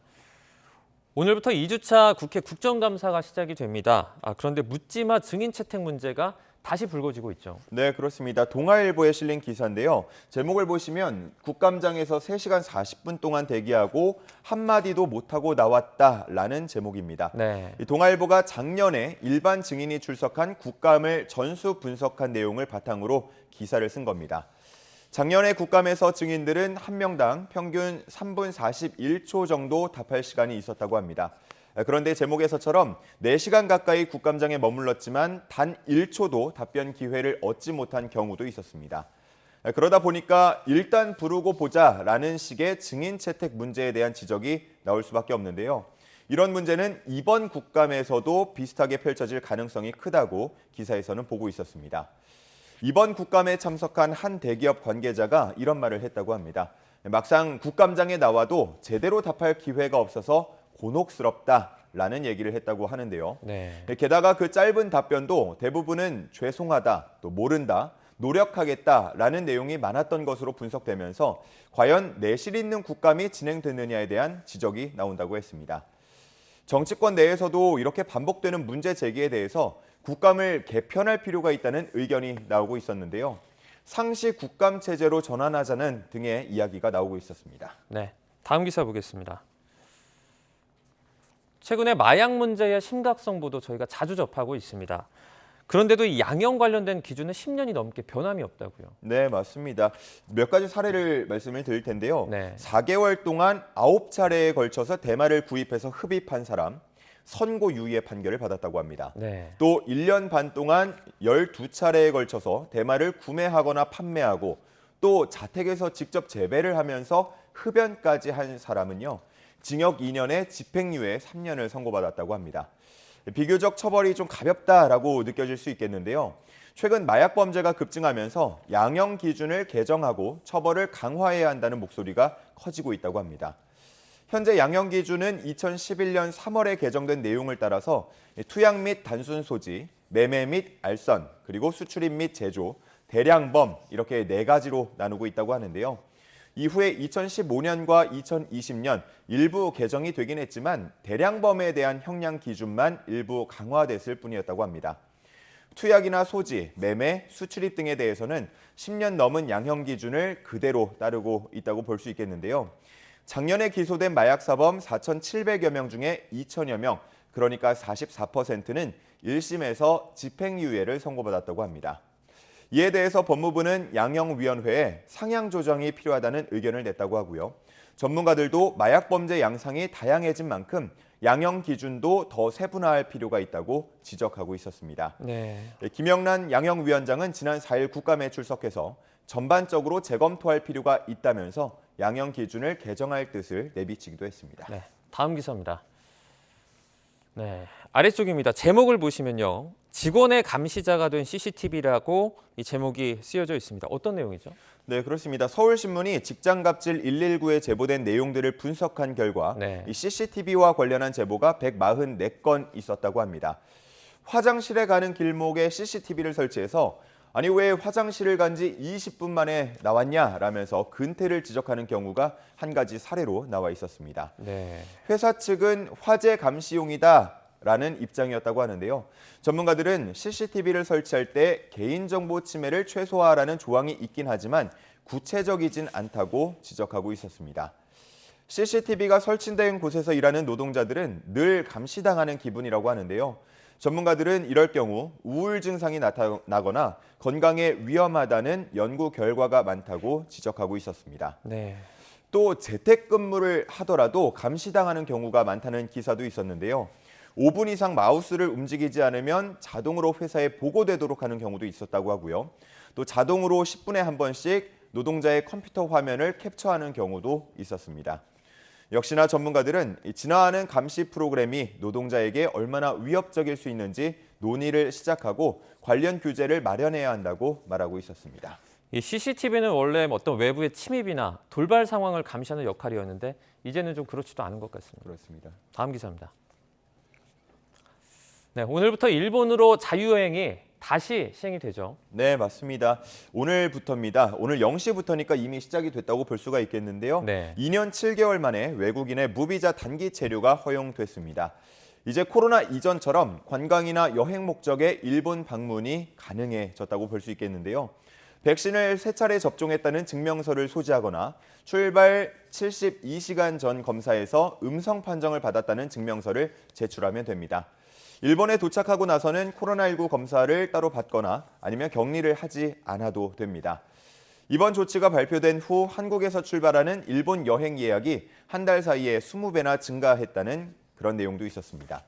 오늘부터 2주차 국회 국정감사가 시작이 됩니다. 그런데 묻지마 증인 채택 문제가 다시 불거지고 있죠. 네, 그렇습니다. 동아일보에 실린 기사인데요. 제목을 보시면 국감장에서 3시간 40분 동안 대기하고 한마디도 못하고 나왔다라는 제목입니다. 네. 동아일보가 작년에 일반 증인이 출석한 국감을 전수 분석한 내용을 바탕으로 기사를 쓴 겁니다. 작년에 국감에서 증인들은 한 명당 평균 3분 41초 정도 답할 시간이 있었다고 합니다. 그런데 제목에서처럼 4시간 가까이 국감장에 머물렀지만 단 1초도 답변 기회를 얻지 못한 경우도 있었습니다. 그러다 보니까 일단 부르고 보자라는 식의 증인 채택 문제에 대한 지적이 나올 수밖에 없는데요. 이런 문제는 이번 국감에서도 비슷하게 펼쳐질 가능성이 크다고 기사에서는 보고 있었습니다. 이번 국감에 참석한 한 대기업 관계자가 이런 말을 했다고 합니다. 막상 국감장에 나와도 제대로 답할 기회가 없어서 곤혹스럽다라는 얘기를 했다고 하는데요. 네. 게다가 그 짧은 답변도 대부분은 죄송하다, 또 모른다, 노력하겠다라는 내용이 많았던 것으로 분석되면서 과연 내실 있는 국감이 진행됐느냐에 대한 지적이 나온다고 했습니다. 정치권 내에서도 이렇게 반복되는 문제 제기에 대해서 국감을 개편할 필요가 있다는 의견이 나오고 있었는데요. 상시 국감 체제로 전환하자는 등의 이야기가 나오고 있었습니다. 네, 다음 기사 보겠습니다. 최근에 마약 문제의 심각성보도 저희가 자주 접하고 있습니다. 그런데도 이 양형 관련된 기준은 10년이 넘게 변함이 없다고요. 네, 맞습니다. 몇 가지 사례를 말씀을 드릴 텐데요. 네. 4개월 동안 9차례에 걸쳐서 대마를 구입해서 흡입한 사람, 선고유예 판결을 받았다고 합니다. 네. 또 1년 반 동안 12차례에 걸쳐서 대마를 구매하거나 판매하고 또 자택에서 직접 재배를 하면서 흡연까지 한 사람은요. 징역 2년에 집행유예 3년을 선고받았다고 합니다. 비교적 처벌이 좀 가볍다라고 느껴질 수 있겠는데요. 최근 마약 범죄가 급증하면서 양형 기준을 개정하고 처벌을 강화해야 한다는 목소리가 커지고 있다고 합니다. 현재 양형 기준은 2011년 3월에 개정된 내용을 따라서 투약 및 단순 소지, 매매 및 알선, 그리고 수출입 및 제조, 대량범 이렇게 4가지로 나누고 있다고 하는데요. 이후에 2015년과 2020년 일부 개정이 되긴 했지만 대량범에 대한 형량 기준만 일부 강화됐을 뿐이었다고 합니다. 투약이나 소지, 매매, 수출입 등에 대해서는 10년 넘은 양형 기준을 그대로 따르고 있다고 볼 수 있겠는데요. 작년에 기소된 마약사범 4,700여 명 중에 2,000여 명, 그러니까 44%는 1심에서 집행유예를 선고받았다고 합니다. 이에 대해서 법무부는 양형위원회에 상향 조정이 필요하다는 의견을 냈다고 하고요. 전문가들도 마약 범죄 양상이 다양해진 만큼 양형 기준도 더 세분화할 필요가 있다고 지적하고 있었습니다. 네. 김영란 양형위원장은 지난 4일 국감에 출석해서 전반적으로 재검토할 필요가 있다면서 양형 기준을 개정할 뜻을 내비치기도 했습니다. 네, 다음 기사입니다. 네, 아래쪽입니다. 제목을 보시면요. 직원의 감시자가 된 CCTV라고 이 제목이 쓰여져 있습니다. 어떤 내용이죠? 네, 그렇습니다. 서울신문이 직장갑질 119에 제보된 내용들을 분석한 결과 이 CCTV와 관련한 제보가 144건 있었다고 합니다. 화장실에 가는 길목에 CCTV를 설치해서 아니 왜 화장실을 간 지 20분 만에 나왔냐라면서 근태를 지적하는 경우가 한 가지 사례로 나와 있었습니다. 네. 회사 측은 화재 감시용이다라는 입장이었다고 하는데요. 전문가들은 CCTV를 설치할 때 개인정보 침해를 최소화하라는 조항이 있긴 하지만 구체적이진 않다고 지적하고 있었습니다. CCTV가 설치된 곳에서 일하는 노동자들은 늘 감시당하는 기분이라고 하는데요. 전문가들은 이럴 경우 우울 증상이 나타나거나 건강에 위험하다는 연구 결과가 많다고 지적하고 있었습니다. 네. 또 재택근무를 하더라도 감시당하는 경우가 많다는 기사도 있었는데요. 5분 이상 마우스를 움직이지 않으면 자동으로 회사에 보고되도록 하는 경우도 있었다고 하고요. 또 자동으로 10분에 한 번씩 노동자의 컴퓨터 화면을 캡처하는 경우도 있었습니다. 역시나 전문가들은 진화하는 감시 프로그램이 노동자에게 얼마나 위협적일 수 있는지 논의를 시작하고 관련 규제를 마련해야 한다고 말하고 있었습니다. 이 CCTV는 원래 어떤 외부의 침입이나 돌발 상황을 감시하는 역할이었는데 이제는 좀 그렇지도 않은 것 같습니다. 그렇습니다. 다음 기사입니다. 네, 오늘부터 일본으로 자유여행이 다시 시행이 되죠. 네, 맞습니다. 오늘부터입니다. 오늘 0시부터니까 이미 시작이 됐다고 볼 수가 있겠는데요. 네. 2년 7개월 만에 외국인의 무비자 단기 체류가 허용됐습니다. 이제 코로나 이전처럼 관광이나 여행 목적의 일본 방문이 가능해졌다고 볼 수 있겠는데요. 백신을 3차례 접종했다는 증명서를 소지하거나 출발 72시간 전 검사에서 음성 판정을 받았다는 증명서를 제출하면 됩니다. 일본에 도착하고 나서는 코로나19 검사를 따로 받거나 아니면 격리를 하지 않아도 됩니다. 이번 조치가 발표된 후 한국에서 출발하는 일본 여행 예약이 한 달 사이에 20배나 증가했다는 그런 내용도 있었습니다.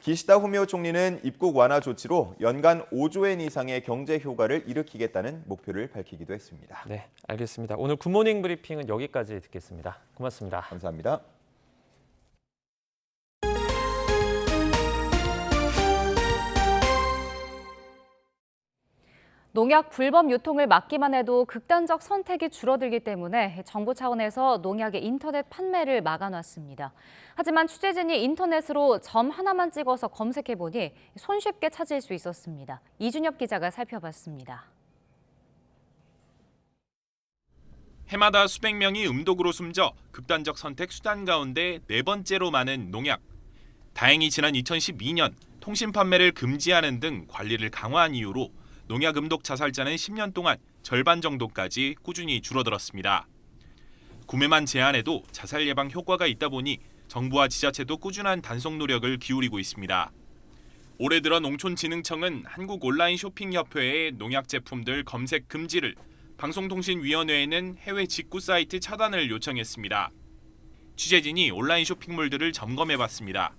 기시다 후미오 총리는 입국 완화 조치로 연간 5조 엔 이상의 경제 효과를 일으키겠다는 목표를 밝히기도 했습니다. 네, 알겠습니다. 오늘 굿모닝 브리핑은 여기까지 듣겠습니다. 고맙습니다. 감사합니다. 농약 불법 유통을 막기만 해도 극단적 선택이 줄어들기 때문에 정부 차원에서 농약의 인터넷 판매를 막아놨습니다. 하지만 취재진이 인터넷으로 점 하나만 찍어서 검색해보니 손쉽게 찾을 수 있었습니다. 이준엽 기자가 살펴봤습니다. 해마다 수백 명이 음독으로 숨져 극단적 선택 수단 가운데 4번째로 많은 농약. 다행히 지난 2012년 통신 판매를 금지하는 등 관리를 강화한 이유로 농약 음독 자살자는 10년 동안 절반 정도까지 꾸준히 줄어들었습니다. 구매만 제한해도 자살 예방 효과가 있다 보니 정부와 지자체도 꾸준한 단속 노력을 기울이고 있습니다. 올해 들어 농촌진흥청은 한국온라인쇼핑협회의 농약 제품들 검색 금지를, 방송통신위원회에는 해외 직구 사이트 차단을 요청했습니다. 취재진이 온라인 쇼핑몰들을 점검해봤습니다.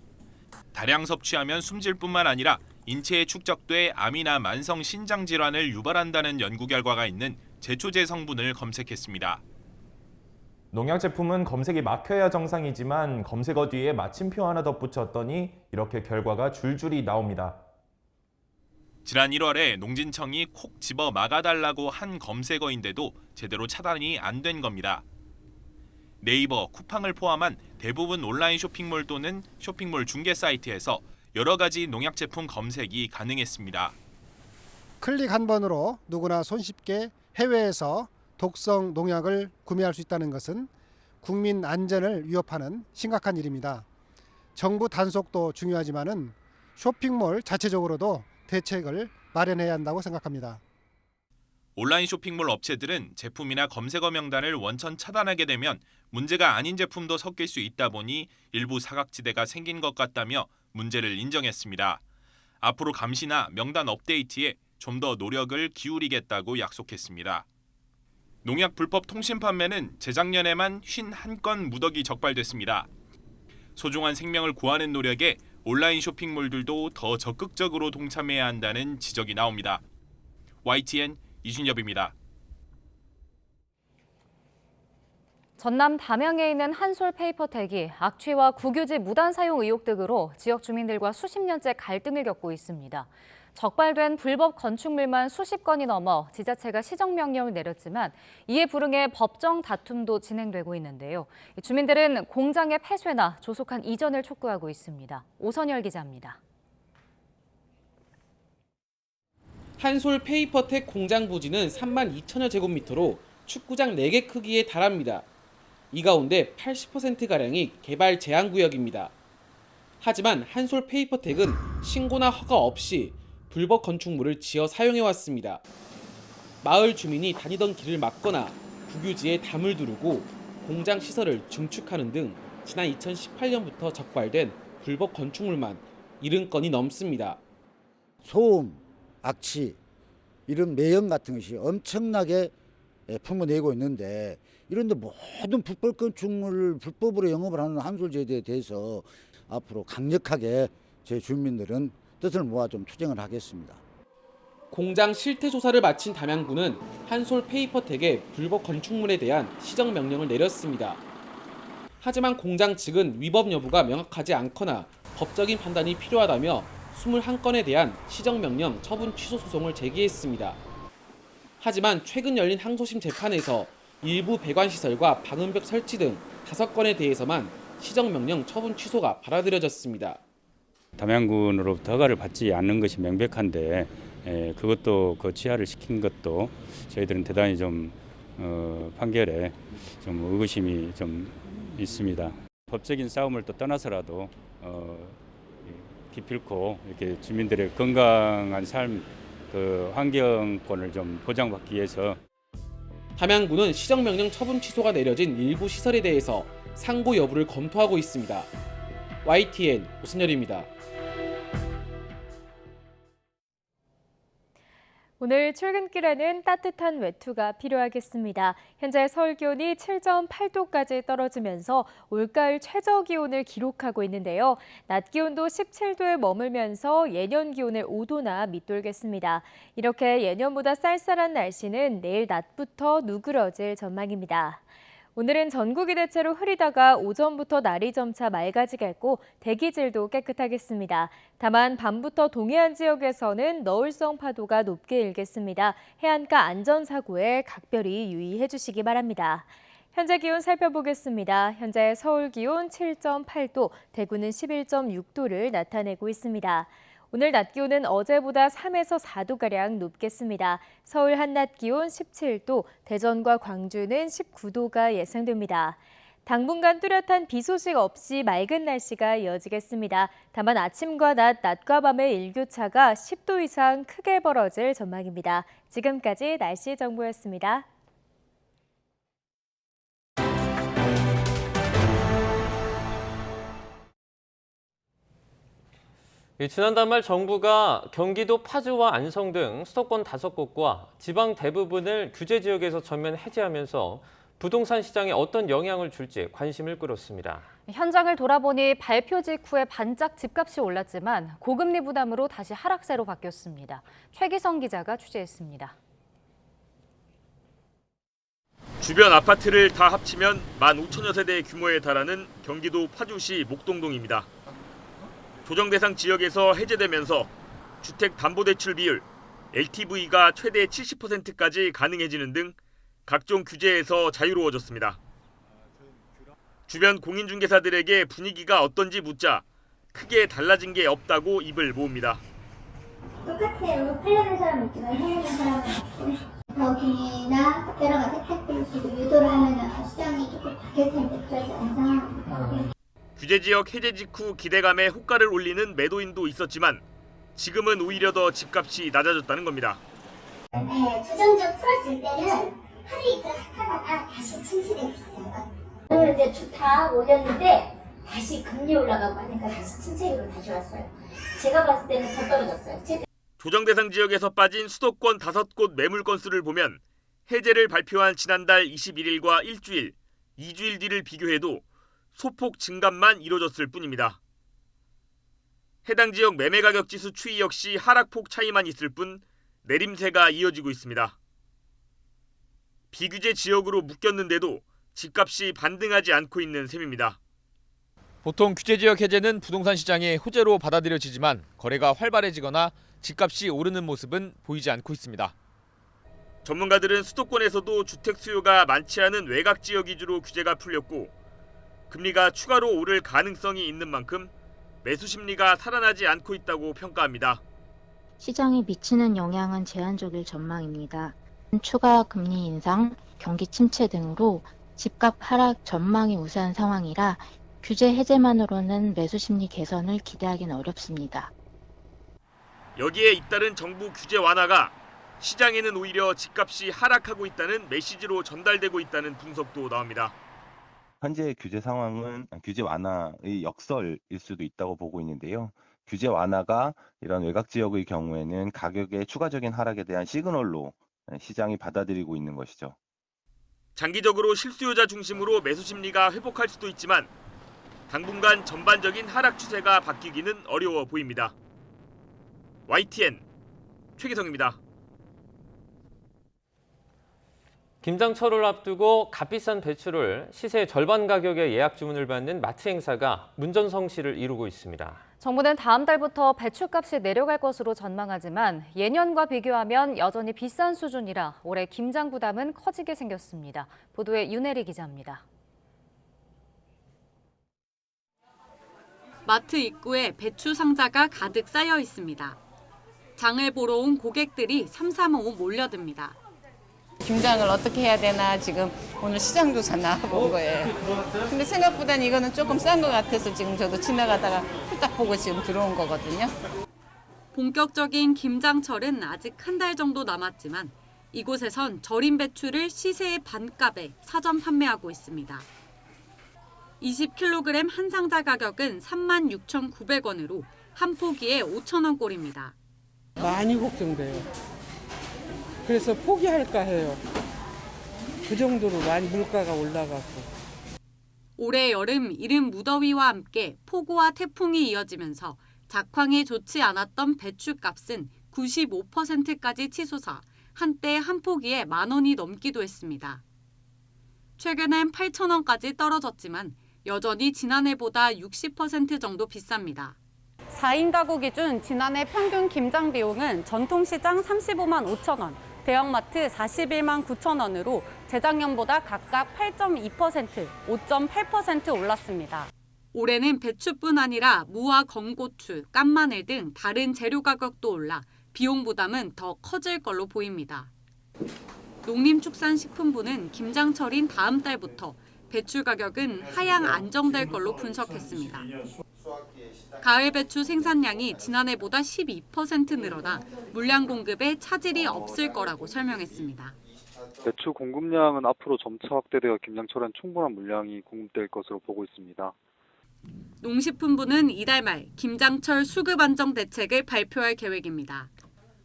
다량 섭취하면 숨질 뿐만 아니라 인체에 축적돼 암이나 만성 신장 질환을 유발한다는 연구 결과가 있는 제초제 성분을 검색했습니다. 농약 제품은 검색이 막혀야 정상이지만 검색어 뒤에 마침표 하나 덧붙였더니 이렇게 결과가 줄줄이 나옵니다. 지난 1월에 농진청이 콕 집어 막아달라고 한 검색어인데도 제대로 차단이 안 된 겁니다. 네이버, 쿠팡을 포함한 대부분 온라인 쇼핑몰 또는 쇼핑몰 중개 사이트에서 여러 가지 농약 제품 검색이 가능했습니다. 클릭 한 번으로 누구나 손쉽게 해외에서 독성 농약을 구매할 수 있다는 것은 국민 안전을 위협하는 심각한 일입니다. 정부 단속도 중요하지만은 쇼핑몰 자체적으로도 대책을 마련해야 한다고 생각합니다. 온라인 쇼핑몰 업체들은 제품이나 검색어 명단을 원천 차단하게 되면 문제가 아닌 제품도 섞일 수 있다 보니 일부 사각지대가 생긴 것 같다며 문제를 인정했습니다. 앞으로 감시나 명단 업데이트에 좀 더 노력을 기울이겠다고 약속했습니다. 농약 불법 통신 판매는 재작년에만 51건 무더기 적발됐습니다. 소중한 생명을 구하는 노력에 온라인 쇼핑몰들도 더 적극적으로 동참해야 한다는 지적이 나옵니다. YTN 이준엽입니다. 전남 담양에 있는 한솔 페이퍼텍이 악취와 국유지 무단 사용 의혹 등으로 지역 주민들과 수십 년째 갈등을 겪고 있습니다. 적발된 불법 건축물만 수십 건이 넘어 지자체가 시정명령을 내렸지만 이에 불응해 법정 다툼도 진행되고 있는데요. 주민들은 공장의 폐쇄나 조속한 이전을 촉구하고 있습니다. 오선열 기자입니다. 한솔 페이퍼텍 공장 부지는 32,000여 제곱미터로 축구장 4개 크기에 달합니다. 이 가운데 80%가량이 개발 제한 구역입니다. 하지만 한솔 페이퍼텍은 신고나 허가 없이 불법 건축물을 지어 사용해왔습니다. 마을 주민이 다니던 길을 막거나 국유지에 담을 두르고 공장 시설을 증축하는 등 지난 2018년부터 적발된 불법 건축물만 70건이 넘습니다. 소음, 악취, 이런 매연 같은 것이 엄청나게 품어내고 있는데 이런데 모든 불법 건축물을 불법으로 영업을 하는 한솔제도에 대해서 앞으로 강력하게 제 주민들은 뜻을 모아 좀 투쟁을 하겠습니다. 공장 실태 조사를 마친 담양구는 한솔 페이퍼텍의 불법 건축물에 대한 시정 명령을 내렸습니다. 하지만 공장 측은 위법 여부가 명확하지 않거나 법적인 판단이 필요하다며 21건에 대한 시정 명령 처분 취소 소송을 제기했습니다. 하지만 최근 열린 항소심 재판에서 일부 배관시설과 방음벽 설치 등 5건에 대해서만 시정명령 처분 취소가 받아들여졌습니다. 담양군으로부터 허가를 받지 않는 것이 명백한데 그것도 그 취하를 시킨 것도 저희들은 대단히 좀 판결에 좀 의구심이 좀 있습니다. 법적인 싸움을 또 떠나서라도 기필코 이렇게 주민들의 건강한 삶, 그 환경권을 좀 보장받기 위해서 담양군은 시정명령 처분 취소가 내려진 일부 시설에 대해서 상고 여부를 검토하고 있습니다. YTN 오승열입니다. 오늘 출근길에는 따뜻한 외투가 필요하겠습니다. 현재 서울 기온이 7.8도까지 떨어지면서 올가을 최저 기온을 기록하고 있는데요. 낮 기온도 17도에 머물면서 예년 기온을 5도나 밑돌겠습니다. 이렇게 예년보다 쌀쌀한 날씨는 내일 낮부터 누그러질 전망입니다. 오늘은 전국이 대체로 흐리다가 오전부터 날이 점차 맑아지겠고 대기질도 깨끗하겠습니다. 다만 밤부터 동해안 지역에서는 너울성 파도가 높게 일겠습니다. 해안가 안전사고에 각별히 유의해 주시기 바랍니다. 현재 기온 살펴보겠습니다. 현재 서울 기온 7.8도, 대구는 11.6도를 나타내고 있습니다. 오늘 낮 기온은 어제보다 3에서 4도가량 높겠습니다. 서울 한낮 기온 17도, 대전과 광주는 19도가 예상됩니다. 당분간 뚜렷한 비 소식 없이 맑은 날씨가 이어지겠습니다. 다만 아침과 낮과 밤의 일교차가 10도 이상 크게 벌어질 전망입니다. 지금까지 날씨 정보였습니다. 지난달 말 정부가 경기도 파주와 안성 등 수도권 5곳과 지방 대부분을 규제 지역에서 전면 해제하면서 부동산 시장에 어떤 영향을 줄지 관심을 끌었습니다. 현장을 돌아보니 발표 직후에 반짝 집값이 올랐지만 고금리 부담으로 다시 하락세로 바뀌었습니다. 최기성 기자가 취재했습니다. 주변 아파트를 다 합치면 15,000여 세대 규모에 달하는 경기도 파주시 목동동입니다. 조정 대상 지역에서 해제되면서 주택담보대출 비율, LTV가 최대 70%까지 가능해지는 등 각종 규제에서 자유로워졌습니다. 주변 공인중개사들에게 분위기가 어떤지 묻자 크게 달라진 게 없다고 입을 모읍니다. 똑같아요. 팔려는 사람 있지만 해내는 사람은 없고 거기나 여러 가지 혜택들 주고 유도를 하면 시장이 조금 바뀔 텐데 그러지 않은 상황입니다. 규제 지역 해제 직후 기대감에 호가를 올리는 매도인도 있었지만 지금은 오히려 더 집값이 낮아졌다는 겁니다. 네, 조정적 풀었을 때는 하루 이틀 하다가 다시 침체되고 있어요. 오늘 이제 좋다 올렸는데 다시 금리 올라가고 하니까 다시 침체기로 다시 왔어요. 제가 봤을 때는 더 떨어졌어요. 조정 대상 지역에서 빠진 수도권 5곳 매물 건수를 보면 해제를 발표한 지난달 21일과 일주일, 2주일 뒤를 비교해도 소폭 증감만 이뤄졌을 뿐입니다. 해당 지역 매매가격 지수 추이 역시 하락폭 차이만 있을 뿐 내림세가 이어지고 있습니다. 비규제 지역으로 묶였는데도 집값이 반등하지 않고 있는 셈입니다. 보통 규제 지역 해제는 부동산 시장의 호재로 받아들여지지만 거래가 활발해지거나 집값이 오르는 모습은 보이지 않고 있습니다. 전문가들은 수도권에서도 주택 수요가 많지 않은 외곽 지역 위주로 규제가 풀렸고 금리가 추가로 오를 가능성이 있는 만큼 매수 심리가 살아나지 않고 있다고 평가합니다. 시장에 미치는 영향은 제한적일 전망입니다. 추가 금리 인상, 경기 침체 등으로 집값 하락 전망이 우세한 상황이라 규제 해제만으로는 매수 심리 개선을 기대하기는 어렵습니다. 여기에 잇따른 정부 규제 완화가 시장에는 오히려 집값이 하락하고 있다는 메시지로 전달되고 있다는 분석도 나옵니다. 현재 규제 상황은 규제 완화의 역설일 수도 있다고 보고 있는데요. 규제 완화가 이런 외곽 지역의 경우에는 가격의 추가적인 하락에 대한 시그널로 시장이 받아들이고 있는 것이죠. 장기적으로 실수요자 중심으로 매수 심리가 회복할 수도 있지만 당분간 전반적인 하락 추세가 바뀌기는 어려워 보입니다. YTN 최기성입니다. 김장철을 앞두고 값비싼 배추를 시세의 절반 가격에 예약 주문을 받는 마트 행사가 문전성시를 이루고 있습니다. 정부는 다음 달부터 배추값이 내려갈 것으로 전망하지만 예년과 비교하면 여전히 비싼 수준이라 올해 김장 부담은 커지게 생겼습니다. 보도에 윤혜리 기자입니다. 마트 입구에 배추 상자가 가득 쌓여 있습니다. 장을 보러 온 고객들이 삼삼오오 몰려듭니다. 김장을 어떻게 해야 되나 지금 오늘 시장조사 나와본 거예요. 근데 생각보다는 이거는 조금 싼 것 같아서 지금 저도 지나가다가 딱 보고 지금 들어온 거거든요. 본격적인 김장철은 아직 한 달 정도 남았지만 이곳에선 절임 배추를 시세의 반값에 사전 판매하고 있습니다. 20kg 한 상자 가격은 36,900원으로 한 포기에 5,000원 꼴입니다. 많이 걱정돼요. 그래서 포기할까 해요. 그 정도로 많이 물가가 올라가고. 올해 여름 이른 무더위와 함께 폭우와 태풍이 이어지면서 작황이 좋지 않았던 배추값은 95%까지 치솟아 한때 한 포기에 10,000원이 넘기도 했습니다. 최근엔 8,000원까지 떨어졌지만 여전히 지난해보다 60% 정도 비쌉니다. 4인 가구 기준 지난해 평균 김장 비용은 전통시장 35만 5천 원, 대형마트 41만 9천 원으로 재작년보다 각각 8.2%, 5.8% 올랐습니다. 올해는 배추뿐 아니라 무와 건고추, 깐마늘 등 다른 재료 가격도 올라 비용 부담은 더 커질 걸로 보입니다. 농림축산식품부는 김장철인 다음 달부터 배추 가격은 하향 안정될 걸로 분석했습니다. 가을 배추 생산량이 지난해보다 12% 늘어나 물량 공급에 차질이 없을 거라고 설명했습니다. 배추 공급량은 앞으로 점차 확대되어 김장철엔 충분한 물량이 공급될 것으로 보고 있습니다. 농식품부는 이달 말 김장철 수급 안정 대책을 발표할 계획입니다.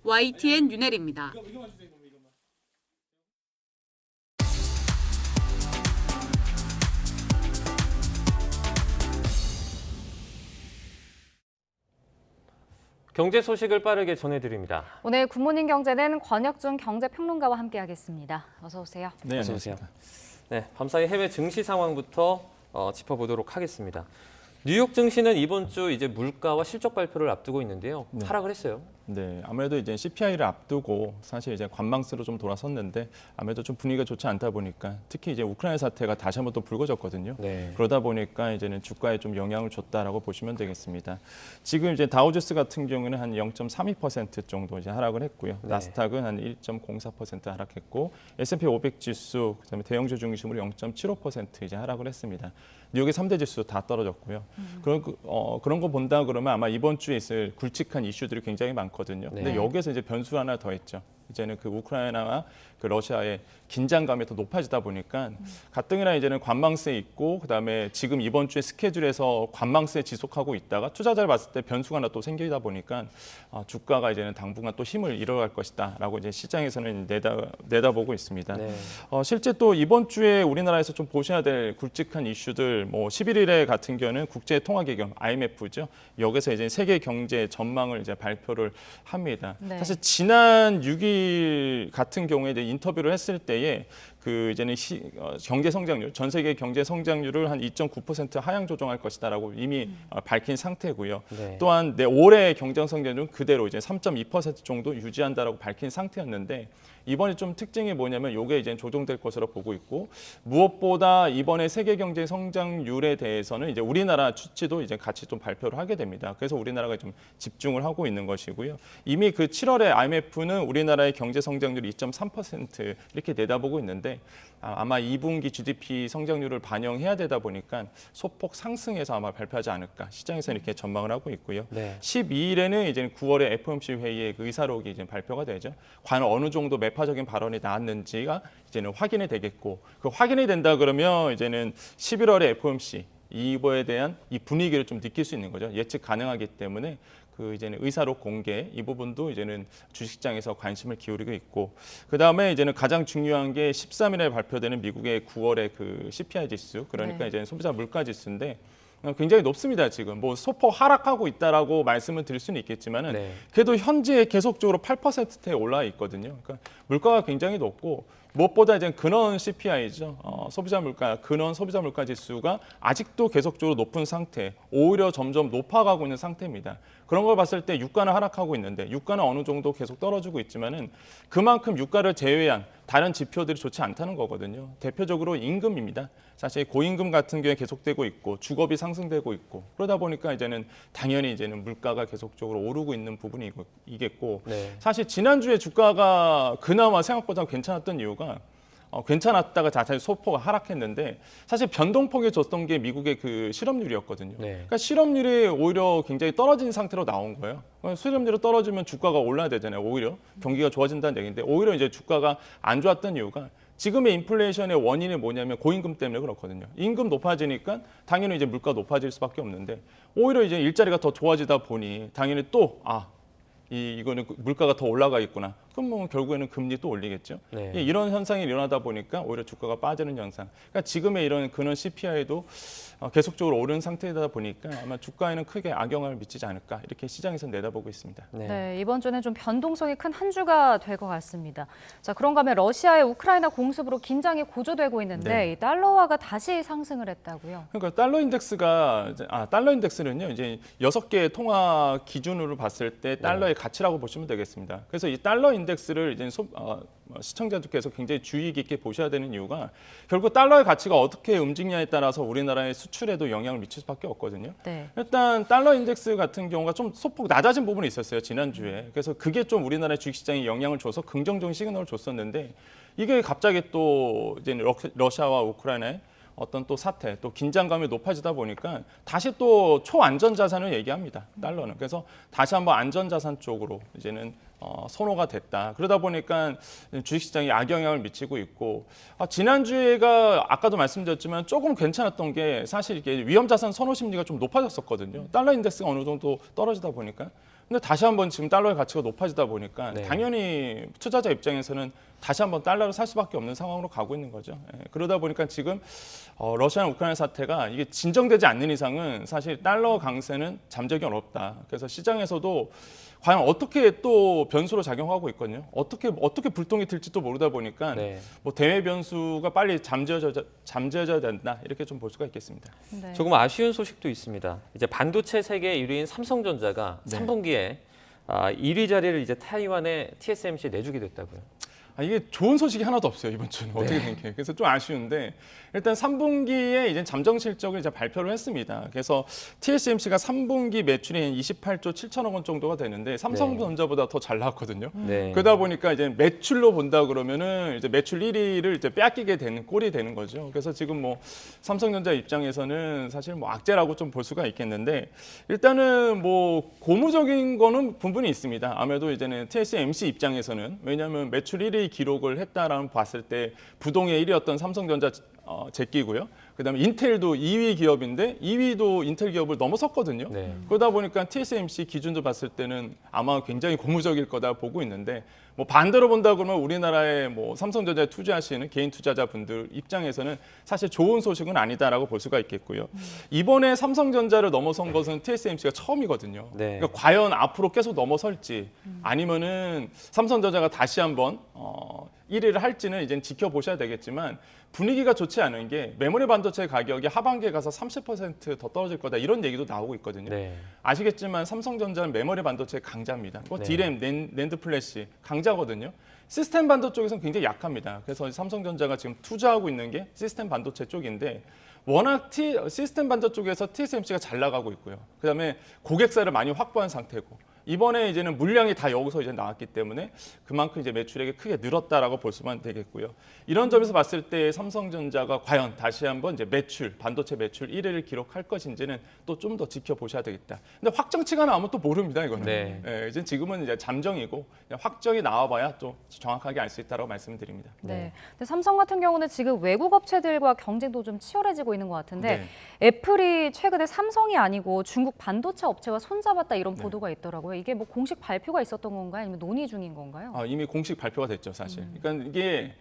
YTN 윤혜리입니다. 경제 소식을 빠르게 전해드립니다. 오늘 굿모닝 경제는 권혁준 경제평론가와 함께하겠습니다. 어서 오세요. 네, 어서 오세요. 네, 밤사이 해외 증시 상황부터 짚어보도록 하겠습니다. 뉴욕 증시는 이번 주 이제 물가와 실적 발표를 앞두고 있는데요. 하락을 했어요. 네, 아무래도 이제 CPI를 앞두고 사실 이제 관망세로 좀 돌아섰는데 아무래도 좀 분위기가 좋지 않다 보니까 특히 이제 우크라이나 사태가 다시 한번 또 불거졌거든요. 네. 그러다 보니까 이제는 주가에 좀 영향을 줬다라고 보시면 되겠습니다. 지금 이제 다우지수 같은 경우는 한 0.32% 정도 이제 하락을 했고요. 네. 나스닥은 한 1.04% 하락했고 S&P 500 지수 그다음에 대형주 중심으로 0.75% 이제 하락을 했습니다. 뉴욕의 3대 지수 다 떨어졌고요. 그런 거 본다 그러면 아마 이번 주에 있을 굵직한 이슈들이 굉장히 많거든요. 근데 여기에서 이제 변수가 하나 더 있죠. 이제는 그 우크라이나와 그 러시아의 긴장감이 더 높아지다 보니까 가뜩이나 이제는 관망세 있고 그다음에 지금 이번 주에 스케줄에서 관망세 지속하고 있다가 투자자를 봤을 때 변수가 하나 또 생기다 보니까 주가가 이제는 당분간 또 힘을 잃어갈 것이다라고 이제 시장에서는 내다보고 있습니다. 네. 실제 또 이번 주에 우리나라에서 좀 보셔야 될 굵직한 이슈들 뭐 11일에 같은 경우는 국제통화기금 IMF죠. 여기서 이제 세계 경제 전망을 이제 발표를 합니다. 네. 사실 지난 6일 같은 경우에 이제 인터뷰를 했을 때에 그 이제는 경제 성장률, 전 세계 경제 성장률을 한 2.9% 하향 조정할 것이다라고 이미 밝힌 상태고요. 네. 또한 올해 경제 성장률은 그대로 이제 3.2% 정도 유지한다라고 밝힌 상태였는데 이번에 좀 특징이 뭐냐면 이게 이제 조정될 것으로 보고 있고 무엇보다 이번에 세계 경제 성장률에 대해서는 이제 우리나라 수치도 이제 같이 좀 발표를 하게 됩니다. 그래서 우리나라가 좀 집중을 하고 있는 것이고요. 이미 그 7월에 IMF는 우리나라의 경제 성장률 2.3% 이렇게 내다보고 있는데 아마 2분기 GDP 성장률을 반영해야 되다 보니까 소폭 상승해서 아마 발표하지 않을까 시장에서 이렇게 전망을 하고 있고요. 네. 12일에는 이제 9월에 FOMC 회의의 그 의사록이 이제 발표가 되죠. 과연 어느 정도 매파적인 발언이 나왔는지가 이제는 확인이 되겠고 그 확인이 된다 그러면 이제는 11월에 FOMC 이거에 대한 이 분위기를 좀 느낄 수 있는 거죠. 예측 가능하기 때문에 그 이제는 의사록 공개 이 부분도 이제는 주식시장에서 관심을 기울이고 있고 그 다음에 이제는 가장 중요한 게 13일에 발표되는 미국의 9월의 그 CPI 지수 그러니까 이제는 소비자 물가 지수인데 굉장히 높습니다. 지금 뭐 소폭 하락하고 있다라고 말씀을 드릴 수는 있겠지만은 그래도 현재 계속적으로 8%대에 올라 있거든요. 그러니까 물가가 굉장히 높고 무엇보다 이제 근원 CPI죠. 소비자 물가, 근원 소비자 물가 지수가 아직도 계속적으로 높은 상태, 오히려 점점 높아가고 있는 상태입니다. 그런 걸 봤을 때 유가는 하락하고 있는데 유가는 어느 정도 계속 떨어지고 있지만은 그만큼 유가를 제외한 다른 지표들이 좋지 않다는 거거든요. 대표적으로 임금입니다. 사실 고임금 같은 경우에 계속되고 있고 주거비 상승되고 있고 그러다 보니까 이제는 당연히 이제는 물가가 계속적으로 오르고 있는 부분이겠고 사실 지난주에 주가가 그나마 생각보다 괜찮았던 이유가 괜찮았다가 다시 소폭 하락했는데 사실 변동폭이 줬던 게 미국의 그 실업률이었거든요. 그러니까 실업률이 오히려 굉장히 떨어진 상태로 나온 거예요. 실업률이 떨어지면 주가가 올라야 되잖아요. 오히려 경기가 좋아진다는 얘기인데 오히려 이제 주가가 안 좋았던 이유가 지금의 인플레이션의 원인이 뭐냐면 고임금 때문에 그렇거든요. 임금 높아지니까 당연히 이제 물가 높아질 수밖에 없는데 오히려 이제 일자리가 더 좋아지다 보니 당연히 또 이거는 물가가 더 올라가 있구나. 그럼 뭐 결국에는 금리 또 올리겠죠. 이런 현상이 일어나다 보니까 오히려 주가가 빠지는 현상. 그러니까 지금의 이런 근원 CPI도 계속적으로 오른 상태이다 보니까 아마 주가에는 크게 악영향을 미치지 않을까 이렇게 시장에서 내다보고 있습니다. 네, 이번 주는 좀 변동성이 큰 한 주가 될 것 같습니다. 자, 그런가 하면 러시아의 우크라이나 공습으로 긴장이 고조되고 있는데 이 달러화가 다시 상승을 했다고요? 그러니까 달러 인덱스는요 이제 6개의 통화 기준으로 봤을 때 달러의 가치라고 보시면 되겠습니다. 그래서 이 달러 인덱스를 이제 시청자들께서 굉장히 주의 깊게 보셔야 되는 이유가 결국 달러의 가치가 어떻게 움직냐에 따라서 우리나라의 수출에도 영향을 미칠 수밖에 없거든요. 일단 달러 인덱스 같은 경우가 좀 소폭 낮아진 부분이 있었어요, 지난주에. 그래서 그게 좀 우리나라의 주식시장에 영향을 줘서 긍정적인 시그널을 줬었는데 이게 갑자기 또 이제 러시아와 우크라이나의 어떤 또 사태, 또 긴장감이 높아지다 보니까 다시 또 초안전 자산을 얘기합니다. 달러는. 그래서 다시 한번 안전 자산 쪽으로 이제는 선호가 됐다. 그러다 보니까 주식시장이 악영향을 미치고 있고 지난주에가 아까도 말씀드렸지만 조금 괜찮았던 게 사실 이게 위험자산 선호 심리가 좀 높아졌었거든요. 달러 인덱스가 어느 정도 떨어지다 보니까. 근데 다시 한번 지금 달러의 가치가 높아지다 보니까 당연히 투자자 입장에서는 다시 한번 달러를 살 수밖에 없는 상황으로 가고 있는 거죠. 그러다 보니까 지금 러시아나 우크라이나 사태가 이게 진정되지 않는 이상은 사실 달러 강세는 잠재기 어렵다. 그래서 시장에서도 과연 어떻게 또 변수로 작용하고 있거든요. 어떻게 불똥이 튈지도 모르다 보니까 뭐 대외 변수가 빨리 잠재워져야 된다. 이렇게 좀 볼 수가 있겠습니다. 조금 아쉬운 소식도 있습니다. 이제 반도체 세계 1위인 삼성전자가 3분기에 1위 자리를 이제 타이완의 TSMC에 내주게 됐다고요. 이게 좋은 소식이 하나도 없어요, 이번 주는. 어떻게 생각해요? 그래서 좀 아쉬운데 일단 3분기에 이제 잠정 실적을 이제 발표를 했습니다. 그래서 TSMC가 3분기 매출이 28조 7천억 원 정도가 되는데 삼성전자보다 더 잘 나왔거든요. 그러다 보니까 이제 매출로 본다 그러면은 이제 매출 1위를 이제 빼앗기게 되는 꼴이 되는 거죠. 그래서 지금 뭐 삼성전자 입장에서는 사실 뭐 악재라고 좀 볼 수가 있겠는데 일단은 뭐 고무적인 거는 부분이 있습니다. 아무래도 이제는 TSMC 입장에서는 왜냐하면 매출 1위 기록을 했다라는 봤을 때 부동의 1위였던 삼성전자 제끼고요. 그다음에 인텔도 2위 기업인데 2위도 인텔 기업을 넘어섰거든요. 그러다 보니까 TSMC 기준도 봤을 때는 아마 굉장히 고무적일 거다 보고 있는데 뭐 반대로 본다 그러면 우리나라의 뭐 삼성전자에 투자하시는 개인 투자자분들 입장에서는 사실 좋은 소식은 아니다라고 볼 수가 있겠고요. 이번에 삼성전자를 넘어선 것은 TSMC가 처음이거든요. 그러니까 과연 앞으로 계속 넘어설지 아니면은 삼성전자가 다시 한번 1위를 할지는 이제 지켜보셔야 되겠지만 분위기가 좋지 않은 게 메모리 반도체 가격이 하반기에 가서 30% 더 떨어질 거다 이런 얘기도 나오고 있거든요. 아시겠지만 삼성전자는 메모리 반도체 강자입니다. 디램, 낸드 플래시 강자거든요. 시스템 반도 쪽에서는 굉장히 약합니다. 그래서 삼성전자가 지금 투자하고 있는 게 시스템 반도체 쪽인데 워낙 시스템 반도 쪽에서 TSMC가 잘 나가고 있고요. 그다음에 고객사를 많이 확보한 상태고 이번에 이제는 물량이 다 여기서 이제 나왔기 때문에 그만큼 이제 매출액이 크게 늘었다라고 볼 수만 되겠고요. 이런 점에서 봤을 때 삼성전자가 과연 다시 한번 이제 반도체 매출 1위를 기록할 것인지는 또 좀 더 지켜보셔야 되겠다. 근데 확정치가 나오면 또 모릅니다, 이거는. 이제 지금은 이제 잠정이고 확정이 나와봐야 또 정확하게 알 수 있다고 말씀드립니다. 근데 삼성 같은 경우는 지금 외국 업체들과 경쟁도 좀 치열해지고 있는 것 같은데 애플이 최근에 삼성이 아니고 중국 반도체 업체와 손잡았다 이런 보도가 있더라고요. 이게 뭐 공식 발표가 있었던 건가요? 아니면 논의 중인 건가요? 이미 공식 발표가 됐죠, 사실. 그러니까 이게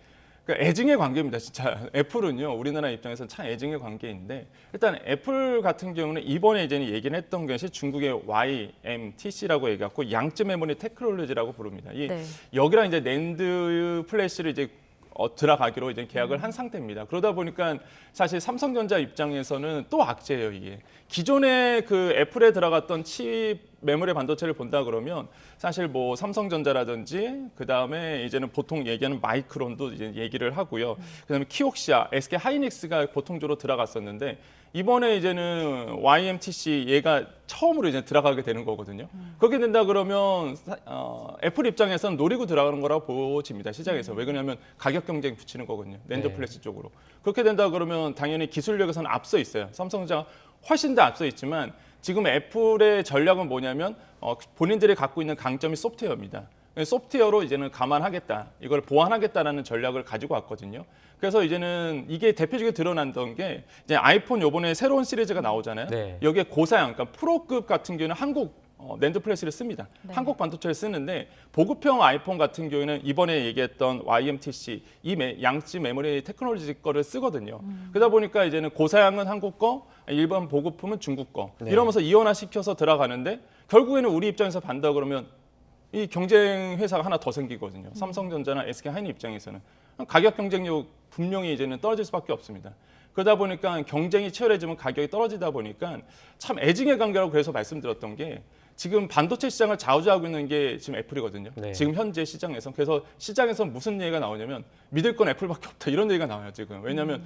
애증의 관계입니다, 진짜. 애플은요, 우리나라 입장에서는 참 애증의 관계인데 일단 애플 같은 경우는 이번에 이제 얘기를 했던 것이 중국의 YMTC라고 얘기하고 양쯔 메모리 테크놀로지라고 부릅니다. 여기랑 이제 낸드 플래시를 이제 들어가기로 이제 계약을 한 상태입니다. 그러다 보니까 사실 삼성전자 입장에서는 또 악재예요, 이게. 기존에 그 애플에 들어갔던 칩 메모리 반도체를 본다 그러면 사실 뭐 삼성전자라든지 그다음에 이제는 보통 얘기하는 마이크론도 이제 얘기를 하고요. 그다음에 키옥시아, SK 하이닉스가 보통적으로 들어갔었는데 이번에 이제는 YMTC 얘가 처음으로 이제 들어가게 되는 거거든요. 그렇게 된다 그러면 애플 입장에서는 노리고 들어가는 거라고 보집니다. 시장에서. 왜 그러냐면 가격 경쟁 붙이는 거거든요. 낸드 플렉스 쪽으로. 그렇게 된다 그러면 당연히 기술력에서는 앞서 있어요. 삼성전자가 훨씬 더 앞서 있지만 지금 애플의 전략은 뭐냐면 본인들이 갖고 있는 강점이 소프트웨어입니다. 소프트웨어로 이제는 감안하겠다, 이걸 보완하겠다라는 전략을 가지고 왔거든요. 그래서 이제는 이게 대표적으로 드러났던 게 이제 아이폰 요번에 새로운 시리즈가 나오잖아요. 네. 여기에 고사양, 그러니까 프로급 같은 경우는 한국 낸드 플래시를 씁니다. 네. 한국 반도체를 쓰는데 보급형 아이폰 같은 경우에는 이번에 얘기했던 YMTC 이 양지 메모리 테크놀로지 거를 쓰거든요. 그러다 보니까 이제는 고사양은 한국 거, 일반 보급품은 중국 거. 네. 이러면서 이원화시켜서 들어가는데 결국에는 우리 입장에서 반다 그러면 이 경쟁 회사가 하나 더 생기거든요. 삼성전자나 SK 하이닉 입장에서는 가격 경쟁력 분명히 이제는 떨어질 수밖에 없습니다. 그러다 보니까 경쟁이 치열해지면 가격이 떨어지다 보니까 참 애증의 관계라고 그래서 말씀드렸던 게 지금 반도체 시장을 좌우지하고 있는 게 지금 애플이거든요. 네. 지금 현재 시장에서. 그래서 시장에서 무슨 얘기가 나오냐면 믿을 건 애플밖에 없다 이런 얘기가 나와요 지금. 왜냐하면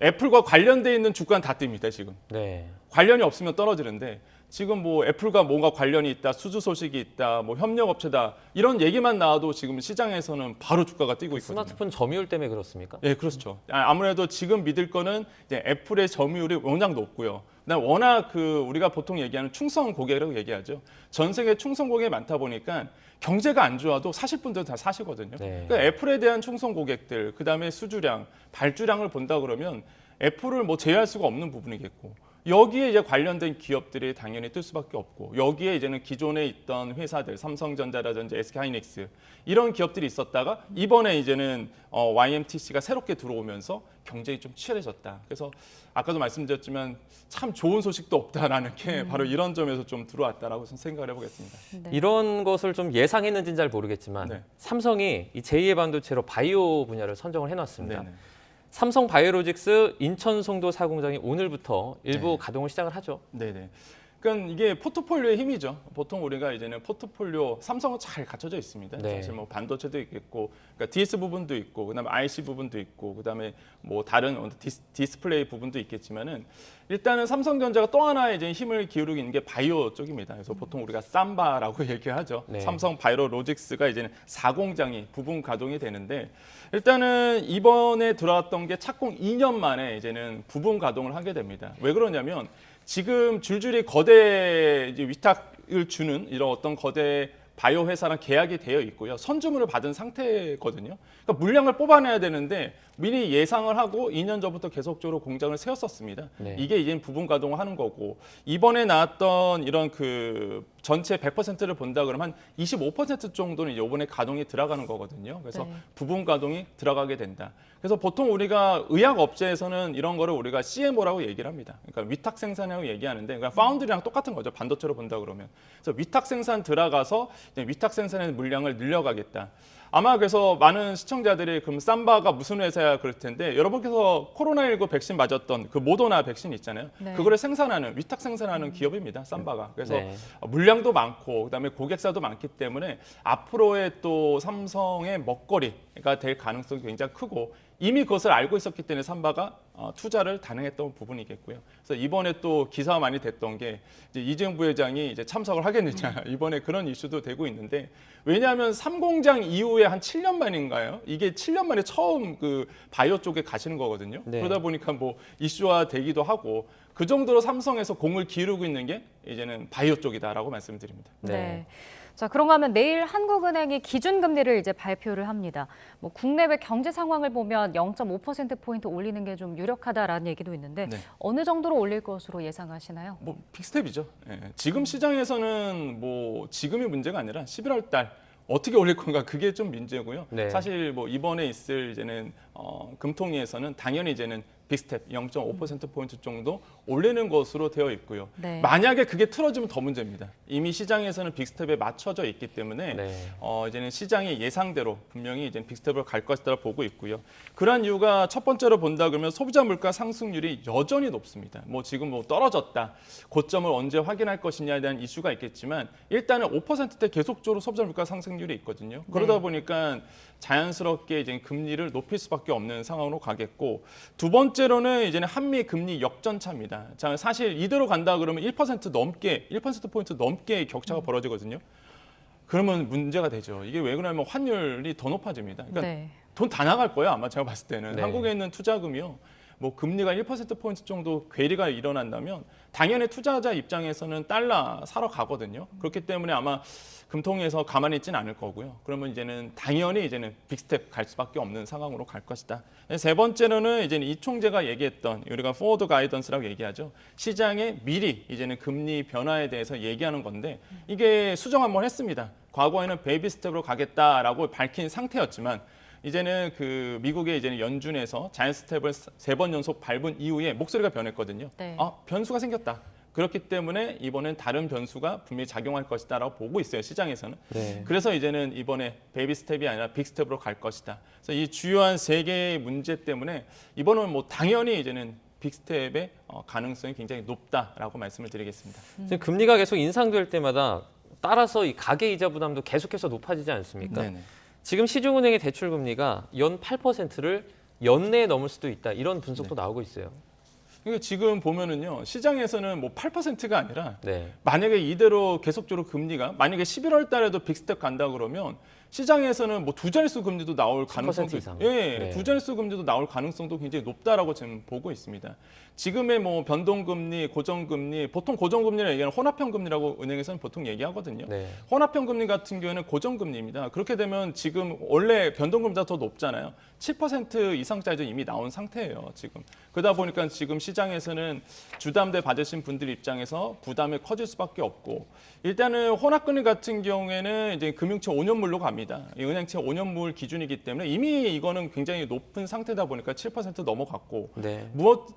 애플과 관련돼 있는 주가는 다 뜹니다 지금. 네. 관련이 없으면 떨어지는데 지금 뭐 애플과 뭔가 관련이 있다, 수주 소식이 있다, 뭐 협력업체다 이런 얘기만 나와도 지금 시장에서는 바로 주가가 뛰고 있거든요. 스마트폰 점유율 때문에 그렇습니까? 네, 그렇죠. 아무래도 지금 믿을 거는 이제 애플의 점유율이 워낙 높고요. 그다음 워낙 우리가 보통 얘기하는 충성 고객이라고 얘기하죠. 전 세계 충성 고객이 많다 보니까 경제가 안 좋아도 사실 분들 다 사시거든요. 네. 그러니까 애플에 대한 충성 고객들, 그다음에 수주량, 발주량을 본다 그러면 애플을 뭐 제외할 수가 없는 부분이겠고. 여기에 이제 관련된 기업들이 당연히 뜰 수밖에 없고 여기에 이제는 기존에 있던 회사들 삼성전자라든지 SK하이닉스 이런 기업들이 있었다가 이번에 이제는 YMTC가 새롭게 들어오면서 경쟁이 좀 치열해졌다. 그래서 아까도 말씀드렸지만 참 좋은 소식도 없다라는 게 바로 이런 점에서 좀 들어왔다라고 생각을 해보겠습니다. 네. 이런 것을 좀 예상했는지는 잘 모르겠지만 네. 삼성이 이 제2의 반도체로 바이오 분야를 선정을 해놨습니다. 네네. 삼성 바이오로직스 인천 송도 사공장이 오늘부터 일부 가동을 시작을 하죠. 네네. 그러니까 이게 포트폴리오의 힘이죠. 보통 우리가 이제는 포트폴리오 삼성은 잘 갖춰져 있습니다. 네. 사실 뭐 반도체도 있겠고, 그러니까 DS 부분도 있고, 그다음에 IC 부분도 있고, 그다음에 뭐 다른 디스플레이 부분도 있겠지만은 일단은 삼성전자가 또 하나 이제 힘을 기울이고 있는 게 바이오 쪽입니다. 그래서 보통 우리가 삼바라고 얘기하죠. 네. 삼성 바이오로직스가 이제는 4공장이 부분 가동이 되는데 일단은 이번에 들어왔던 게 착공 2년 만에 이제는 부분 가동을 하게 됩니다. 왜 그러냐면 지금 줄줄이 거대 이제 위탁을 주는 이런 어떤 거대 바이오 회사랑 계약이 되어 있고요. 선주문을 받은 상태거든요. 그러니까 물량을 뽑아내야 되는데 미리 예상을 하고 2년 전부터 계속적으로 공장을 세웠었습니다. 네. 이게 이제 부분 가동을 하는 거고 이번에 나왔던 이런 전체 100%를 본다 그러면 한 25% 정도는 이번에 가동이 들어가는 거거든요. 그래서 네. 부분 가동이 들어가게 된다. 그래서 보통 우리가 의학 업체에서는 이런 거를 우리가 CMO라고 얘기를 합니다. 그러니까 위탁 생산이라고 얘기하는데 그러니까 파운드리랑 똑같은 거죠. 반도체로 본다 그러면. 그래서 위탁 생산 들어가서 위탁 생산의 물량을 늘려가겠다. 아마 그래서 많은 시청자들이 그럼 삼바가 무슨 회사야 그럴 텐데 여러분께서 코로나19 백신 맞았던 그 모더나 백신 있잖아요. 네. 그거를 생산하는 위탁 생산하는 기업입니다. 삼바가. 그래서 네. 물량도 많고 그다음에 고객사도 많기 때문에 앞으로의 또 삼성의 먹거리가 될 가능성이 굉장히 크고 이미 그것을 알고 있었기 때문에 삼바가 투자를 단행했던 부분이겠고요. 그래서 이번에 또 기사가 많이 됐던 게 이제 이재용 부회장이 이제 참석을 하겠느냐 이번에 그런 이슈도 되고 있는데 왜냐하면 3공장 이후에 한 7년 만인가요? 이게 7년 만에 처음 바이오 쪽에 가시는 거거든요. 네. 그러다 보니까 뭐 이슈화 되기도 하고 그 정도로 삼성에서 공을 기울이고 있는 게 이제는 바이오 쪽이다라고 말씀드립니다. 네. 자, 그런가 하면 내일 한국은행이 기준금리를 이제 발표를 합니다. 뭐 국내외 경제 상황을 보면 0.5%포인트 올리는 게 좀 유력하다라는 얘기도 있는데 네. 어느 정도로 올릴 것으로 예상하시나요? 뭐 빅스텝이죠. 예. 지금 시장에서는 뭐 지금이 문제가 아니라 11월 달 어떻게 올릴 건가 그게 좀 문제고요. 네. 사실 뭐 이번에 있을 이제는 금통위에서는 당연히 이제는 빅스텝 0.5%포인트 정도 올리는 것으로 되어 있고요. 네. 만약에 그게 틀어지면 더 문제입니다. 이미 시장에서는 빅스텝에 맞춰져 있기 때문에 이제는 시장의 예상대로 분명히 이제 빅스텝으로 갈 것이다 보고 있고요. 그러한 이유가 첫 번째로 본다 그러면 소비자 물가 상승률이 여전히 높습니다. 뭐 지금 뭐 떨어졌다, 고점을 언제 확인할 것이냐에 대한 이슈가 있겠지만 일단은 5%대 계속적으로 소비자 물가 상승률이 있거든요. 그러다 보니까 자연스럽게 이제 금리를 높일 수밖에 없는 상황으로 가겠고, 두 번째로는 이제는 한미 금리 역전차입니다. 자, 사실 이대로 간다 그러면 1% 넘게, 1%포인트 넘게 격차가 벌어지거든요. 그러면 문제가 되죠. 이게 왜 그러냐면 환율이 더 높아집니다. 그러니까 돈 다 나갈 거예요, 아마 제가 봤을 때는. 한국에 있는 투자금이요, 뭐 금리가 1%포인트 정도 괴리가 일어난다면 당연히 투자자 입장에서는 달러 사러 가거든요. 그렇기 때문에 아마 금통위에서 가만히 있지는 않을 거고요. 그러면 이제는 당연히 이제는 빅스텝 갈 수밖에 없는 상황으로 갈 것이다. 세 번째로는 이제는 이 총재가 얘기했던, 우리가 포워드 가이던스라고 얘기하죠. 시장에 미리 이제는 금리 변화에 대해서 얘기하는 건데 이게 수정 한번 했습니다. 과거에는 베이비 스텝으로 가겠다라고 밝힌 상태였지만 이제는 그 미국의 이제는 연준에서 자이언트 스텝을 3번 연속 밟은 이후에 목소리가 변했거든요. 변수가 생겼다. 그렇기 때문에 이번엔 다른 변수가 분명히 작용할 것이다라고 보고 있어요, 시장에서는. 그래서 이제는 이번에 베이비 스텝이 아니라 빅 스텝으로 갈 것이다. 그래서 이 주요한 3개의 문제 때문에 이번은 뭐 당연히 이제는 빅 스텝의 가능성이 굉장히 높다라고 말씀을 드리겠습니다. 지금 금리가 계속 인상될 때마다 따라서 이 가계 이자 부담도 계속해서 높아지지 않습니까? 네네. 지금 시중은행의 대출 금리가 연 8%를 연내에 넘을 수도 있다, 이런 분석도 나오고 있어요. 그러니까 지금 보면은요, 시장에서는 뭐 8%가 아니라 만약에 이대로 계속적으로 금리가 만약에 11월 달에도 빅스텝 간다 그러면 시장에서는 뭐 두 자릿수 금리도 나올 가능성도 이상. 두 자릿수 금리도 나올 가능성도 굉장히 높다라고 지금 보고 있습니다. 지금의 뭐 변동금리, 고정금리, 보통 고정금리를 얘기하는 혼합형금리라고 은행에서는 보통 얘기하거든요. 혼합형금리 같은 경우에는 고정금리입니다. 그렇게 되면 지금 원래 변동금리가 더 높잖아요. 7% 이상짜리도 이미 나온 상태예요, 지금. 그러다 보니까 지금 시장에서는 주담대 받으신 분들 입장에서 부담이 커질 수밖에 없고, 일단은 혼합금리 같은 경우에는 이제 금융채 5년물로 갑니다. 이 은행채 5년물 기준이기 때문에 이미 이거는 굉장히 높은 상태다 보니까 7% 넘어갔고,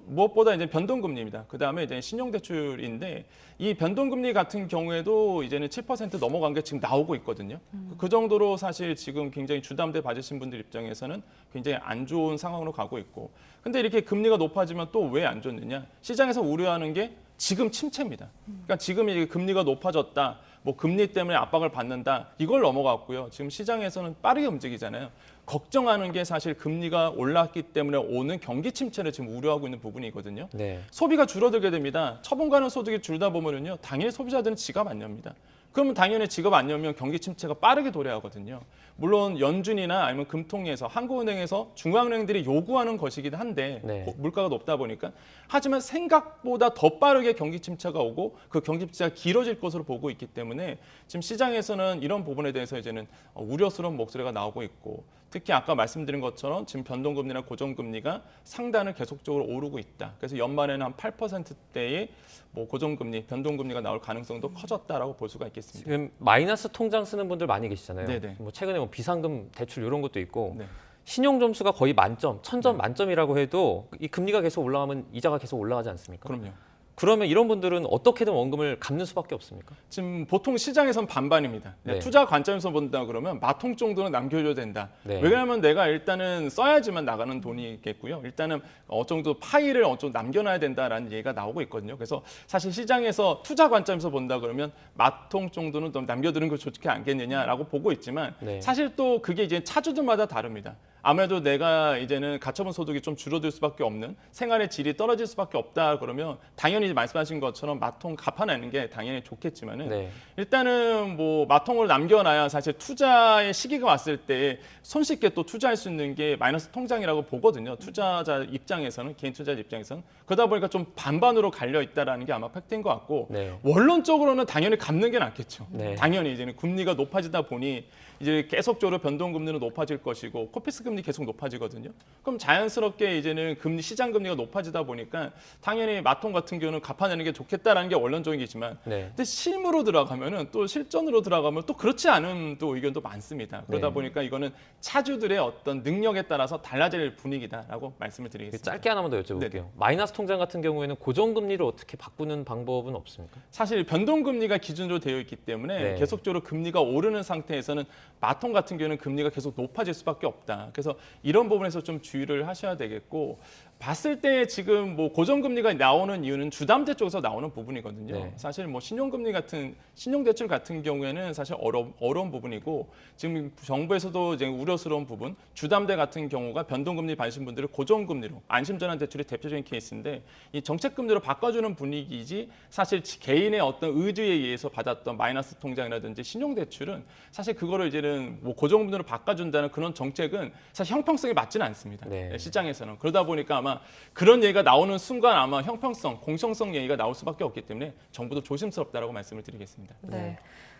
무엇보다 이제 변동금리입니다. 그 다음에 이제 신용대출인데 이 변동금리 같은 경우에도 이제는 7% 넘어간 게 지금 나오고 있거든요. 그 정도로 사실 지금 굉장히 주담대 받으신 분들 입장에서는 굉장히 안 좋은 상황으로 가고 있고, 근데 이렇게 금리가 높아지면 또 왜 안 좋느냐? 시장에서 우려하는 게 지금 침체입니다. 그러니까 지금 이게 금리가 높아졌다, 뭐 금리 때문에 압박을 받는다, 이걸 넘어갔고요. 지금 시장에서는 빠르게 움직이잖아요. 걱정하는 게 사실 금리가 올랐기 때문에 오는 경기 침체를 지금 우려하고 있는 부분이거든요. 소비가 줄어들게 됩니다. 처분가능 소득이 줄다 보면은요, 당연히 소비자들은 지갑 안 엽니다. 그러면 당연히 지갑 안 열면 경기 침체가 빠르게 도래하거든요. 물론 연준이나 아니면 금통위에서, 한국은행에서 중앙은행들이 요구하는 것이긴 한데 물가가 높다 보니까, 하지만 생각보다 더 빠르게 경기 침체가 오고 그 경기 침체가 길어질 것으로 보고 있기 때문에 지금 시장에서는 이런 부분에 대해서 이제는 우려스러운 목소리가 나오고 있고, 특히 아까 말씀드린 것처럼 지금 변동금리나 고정금리가 상단을 계속적으로 오르고 있다. 그래서 연말에는 한 8%대의 뭐 고정금리, 변동금리가 나올 가능성도 커졌다라고 볼 수가 있겠습니다. 지금 마이너스 통장 쓰는 분들 많이 계시잖아요. 네네. 뭐 최근에 뭐 비상금 대출 이런 것도 있고, 신용 점수가 거의 만점, 1000점 만점이라고 해도 이 금리가 계속 올라가면 이자가 계속 올라가지 않습니까? 그럼요. 그러면 이런 분들은 어떻게든 원금을 갚는 수밖에 없습니까? 지금 보통 시장에선 반반입니다. 투자 관점에서 본다 그러면 마통 정도는 남겨줘야 된다. 왜냐하면 내가 일단은 써야지만 나가는 돈이겠고요. 일단은 어느 정도 파일을 어느 정도 남겨놔야 된다라는 얘기가 나오고 있거든요. 그래서 사실 시장에서 투자 관점에서 본다 그러면 마통 정도는 좀 남겨두는 게 좋지 않겠느냐라고 보고 있지만, 사실 또 그게 이제 차주들마다 다릅니다. 아무래도 내가 이제는 가처분 소득이 좀 줄어들 수밖에 없는, 생활의 질이 떨어질 수밖에 없다 그러면 당연히 말씀하신 것처럼 마통 갚아내는 게 당연히 좋겠지만은, 일단은 뭐 마통을 남겨놔야 사실 투자의 시기가 왔을 때 손쉽게 또 투자할 수 있는 게 마이너스 통장이라고 보거든요. 투자자 입장에서는, 개인 투자자 입장에서는. 그러다 보니까 좀 반반으로 갈려 있다라는 게 아마 팩트인 것 같고, 원론적으로는 당연히 갚는 게 낫겠죠. 당연히 이제는 금리가 높아지다 보니 이제 계속적으로 변동금리는 높아질 것이고, 코피스 금리 계속 높아지거든요. 그럼 자연스럽게 이제는 시장 금리가 높아지다 보니까 당연히 마통 같은 경우는 갚아내는 게 좋겠다라는 게 원론적이지만 근데 실무로 들어가면은 또 실전으로 들어가면 또 그렇지 않은 또 의견도 많습니다. 그러다 보니까 이거는 차주들의 어떤 능력에 따라서 달라질 분위기다라고 말씀을 드리겠습니다. 짧게 하나만 더 여쭤볼게요. 마이너스 통장 같은 경우에는 고정금리를 어떻게 바꾸는 방법은 없습니까? 사실 변동금리가 기준으로 되어 있기 때문에 계속적으로 금리가 오르는 상태에서는 마통 같은 경우는 금리가 계속 높아질 수밖에 없다. 그래서 이런 부분에서 좀 주의를 하셔야 되겠고 봤을 때 지금 뭐 고정금리가 나오는 이유는 주담대 쪽에서 나오는 부분이거든요. 사실 뭐 신용대출 같은 경우에는 사실 어려운 부분이고 지금 정부에서도 이제 우려스러운 부분 주담대 같은 경우가 변동금리 받으신 분들을 고정금리로 안심전환 대출이 대표적인 케이스인데 이 정책금리로 바꿔주는 분위기이지 사실 개인의 어떤 의지에 의해서 받았던 마이너스 통장이라든지 신용대출은 사실 그거를 이제는 뭐 고정금리로 바꿔준다는 그런 정책은 사실 형평성이 맞지는 않습니다. 시장에서는. 그러다 보니까 아마 그런 얘기가 나오는 순간 아마 형평성, 공정성 얘기가 나올 수밖에 없기 때문에 정부도 조심스럽다라고 말씀을 드리겠습니다.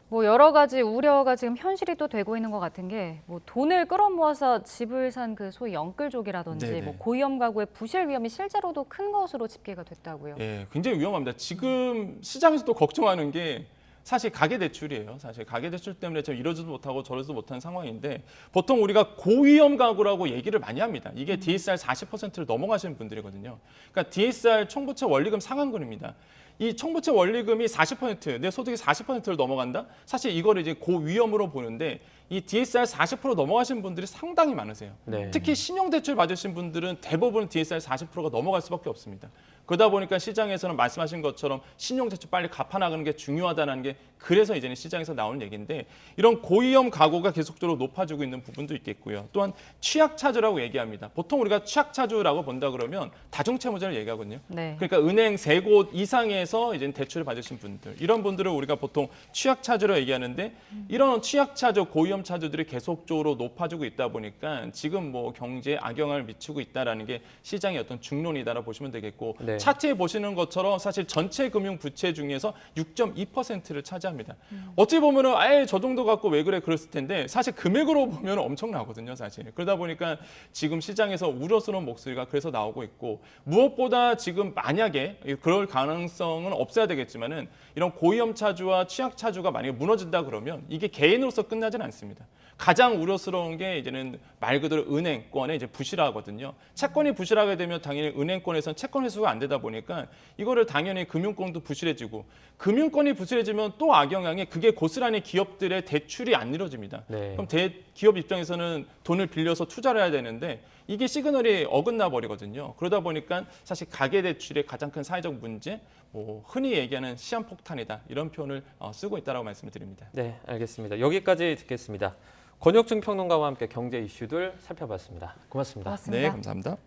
뭐 여러 가지 우려가 지금 현실이 또 되고 있는 것 같은 게 뭐 돈을 끌어모아서 집을 산 그 소위 영끌족이라든지 뭐 고위험 가구의 부실 위험이 실제로도 큰 것으로 집계가 됐다고요. 네, 굉장히 위험합니다. 지금 시장에서도 걱정하는 게 사실 가계대출이에요. 사실 가계대출 때문에 지금 이러지도 못하고 저러지도 못하는 상황인데 보통 우리가 고위험 가구라고 얘기를 많이 합니다. 이게 DSR 40%를 넘어가시는 분들이거든요. 그러니까 DSR 총부채 원리금 상한선입니다. 이 총부채 원리금이 40%, 내 소득이 40%를 넘어간다? 사실 이거를 이제 고위험으로 보는데 이 DSR 40% 넘어가신 분들이 상당히 많으세요. 특히 신용대출 받으신 분들은 대부분 DSR 40%가 넘어갈 수밖에 없습니다. 그러다 보니까 시장에서는 말씀하신 것처럼 신용대출 빨리 갚아나가는 게 중요하다는 게 그래서 이제는 시장에서 나오는 얘기인데 이런 고위험 가구가 계속적으로 높아지고 있는 부분도 있겠고요. 또한 취약차주라고 얘기합니다. 보통 우리가 취약차주라고 본다 그러면 다중채무자를 얘기하거든요. 그러니까 은행 3곳 이상에서 이제 대출을 받으신 분들 이런 분들을 우리가 보통 취약차주로 얘기하는데 이런 취약차주, 고위험 차주들이 계속적으로 높아지고 있다 보니까 지금 뭐 경제에 악영향을 미치고 있다는 게 시장의 어떤 중론이다라고 보시면 되겠고 차트에 보시는 것처럼 사실 전체 금융 부채 중에서 6.2%를 차지합니다. 어찌 보면은 아예 저 정도 갖고 왜 그래 그랬을 텐데 사실 금액으로 보면 엄청나거든요, 사실. 그러다 보니까 지금 시장에서 우려스러운 목소리가 그래서 나오고 있고 무엇보다 지금 만약에 그럴 가능성은 없어야 되겠지만은 이런 고위험 차주와 취약 차주가 만약에 무너진다 그러면 이게 개인으로서 끝나진 않습니다. 가장 우려스러운 게 이제는 말 그대로 은행권의 이제 부실화거든요. 채권이 부실하게 되면 당연히 은행권에서는 채권 회수가 안 되다 보니까 이거를 당연히 금융권도 부실해지고 금융권이 부실해지면 또 악영향이 그게 고스란히 기업들의 대출이 안 이루어집니다. 그럼 기업 입장에서는 돈을 빌려서 투자를 해야 되는데 이게 시그널이 어긋나 버리거든요. 그러다 보니까 사실 가계대출의 가장 큰 사회적 문제, 뭐 흔히 얘기하는 시한폭탄이다 이런 표현을 쓰고 있다라고 말씀을 드립니다. 네, 알겠습니다. 여기까지 듣겠습니다. 권혁중 평론가와 함께 경제 이슈들 살펴봤습니다. 고맙습니다. 네, 감사합니다.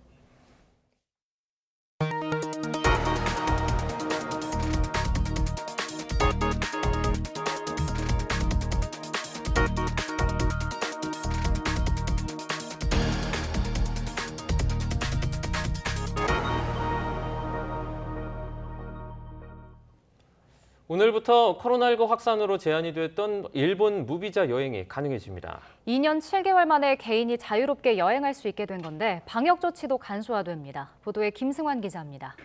오늘부터 코로나19 확산으로 제한이 됐던 일본 무비자 여행이 가능해집니다. 2년 7개월 만에 개인이 자유롭게 여행할 수 있게 된 건데 방역 조치도 간소화됩니다. 보도에 김승환 기자입니다.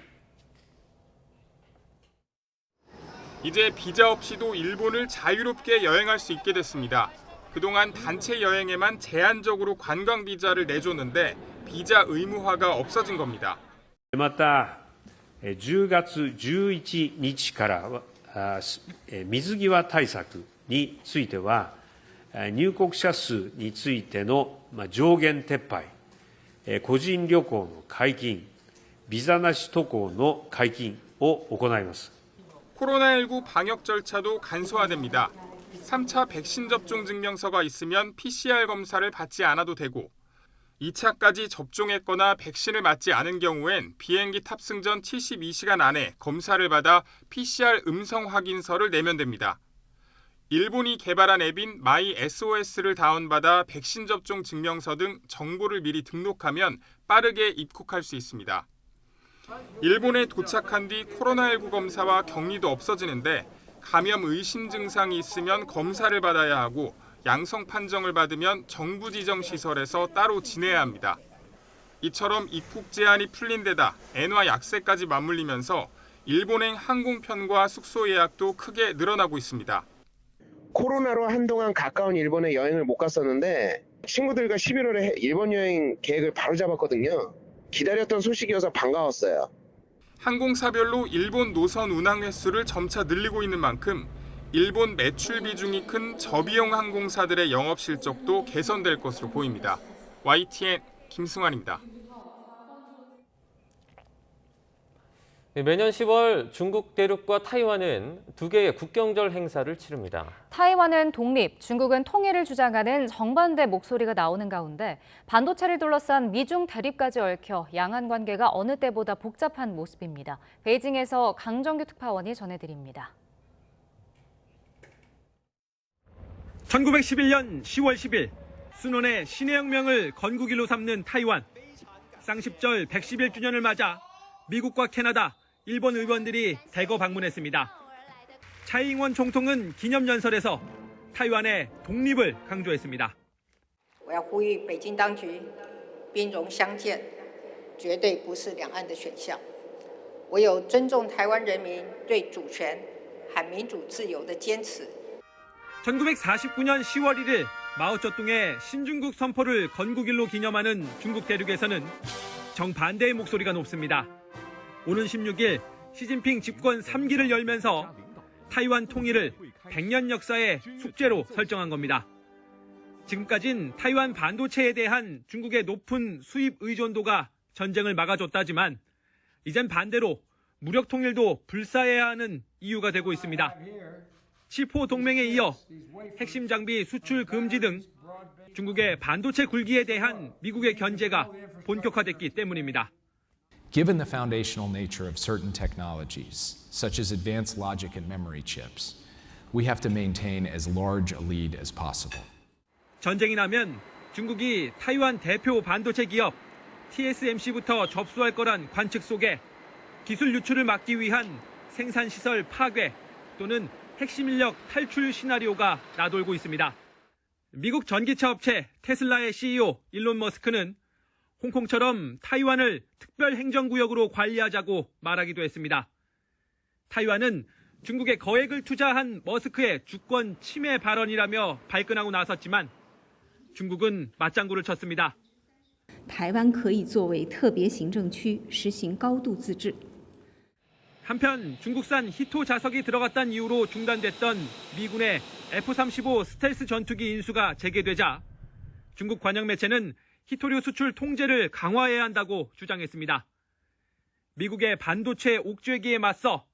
이제 비자 없이도 일본을 자유롭게 여행할 수 있게 됐습니다. 그동안 단체 여행에만 제한적으로 관광 비자를 내줬는데 비자 의무화가 없어진 겁니다. また10月11日から水際対策については入国者数についての上限撤廃、個人旅行の解禁、ビザなし渡航の解禁を行います。 코로나19 방역 절차도 간소화됩니다. 3차 백신 접종 증명서가 있으면 PCR 검사를 받지 않아도 되고 2차까지 접종했거나 백신을 맞지 않은 경우엔 비행기 탑승 전 72시간 안에 검사를 받아 PCR 음성 확인서를 내면 됩니다. 일본이 개발한 앱인 마이 SOS를 다운받아 백신 접종 증명서 등 정보를 미리 등록하면 빠르게 입국할 수 있습니다. 일본에 도착한 뒤 코로나19 검사와 격리도 없어지는데 감염 의심 증상이 있으면 검사를 받아야 하고 양성 판정을 받으면 정부 지정 시설에서 따로 지내야 합니다. 이처럼 입국 제한이 풀린 데다 엔화 약세까지 맞물리면서 일본행 항공편과 숙소 예약도 크게 늘어나고 있습니다. 코로나로 한동안 가까운 일본에 여행을 못 갔었는데 친구들과 11월에 일본 여행 계획을 바로 잡았거든요. 기다렸던 소식이어서 반가웠어요. 항공사별로 일본 노선 운항 횟수를 점차 늘리고 있는 만큼 일본 매출 비중이 큰 저비용 항공사들의 영업 실적도 개선될 것으로 보입니다. YTN 김승환입니다. 매년 10월 중국 대륙과 타이완은 두 개의 국경절 행사를 치릅니다. 타이완은 독립, 중국은 통일을 주장하는 정반대 목소리가 나오는 가운데 반도체를 둘러싼 미중 대립까지 얽혀 양안 관계가 어느 때보다 복잡한 모습입니다. 베이징에서 강정규 특파원이 전해드립니다. 1911년 10월 10일 순원의 신의 혁명을 건국일로 삼는 타이완. 쌍십절 111주년을 맞아 미국과 캐나다, 일본 의원들이 대거 방문했습니다. 차이잉원 총통은 기념연설에서 타이완의 독립을 강조했습니다. 我要呼吁北京当局兵戎相见绝对不是两岸的选项，唯有尊重台湾人民对主权和民主自由的坚持。 1949년 10월 1일 마오쩌둥의 신중국 선포를 건국일로 기념하는 중국 대륙에서는 정반대의 목소리가 높습니다. 오는 16일 시진핑 집권 3기를 열면서 타이완 통일을 100년 역사의 숙제로 설정한 겁니다. 지금까진 타이완 반도체에 대한 중국의 높은 수입 의존도가 전쟁을 막아줬다지만 이젠 반대로 무력 통일도 불사해야 하는 이유가 되고 있습니다. 치포 동맹에 이어 핵심 장비 수출 금지 등 중국의 반도체 굴기에 대한 미국의 견제가 본격화됐기 때문입니다. Given the foundational nature of certain technologies, such as advanced logic and memory chips, we have to maintain as large a lead as possible. 전쟁이 나면 중국이 타이완 대표 반도체 기업 TSMC부터 접수할 거란 관측 속에 기술 유출을 막기 위한 생산시설 파괴 또는 핵심 인력 탈출 시나리오가 나돌고 있습니다. 미국 전기차 업체 테슬라의 CEO 일론 머스크는 홍콩처럼 타이완을 특별 행정구역으로 관리하자고 말하기도 했습니다. 타이완은 중국에 거액을 투자한 머스크의 주권 침해 발언이라며 발끈하고 나섰지만 중국은 맞장구를 쳤습니다. 台湾可以作为特别行政区实行高度自治. 한편 중국산 히토 자석이 들어갔다는 이유로 중단됐던 미군의 F-35 스텔스 전투기 인수가 재개되자 중국 관영 매체는 히토류 수출 통제를 강화해야 한다고 주장했습니다. 미국의 반도체 옥죄기에 맞서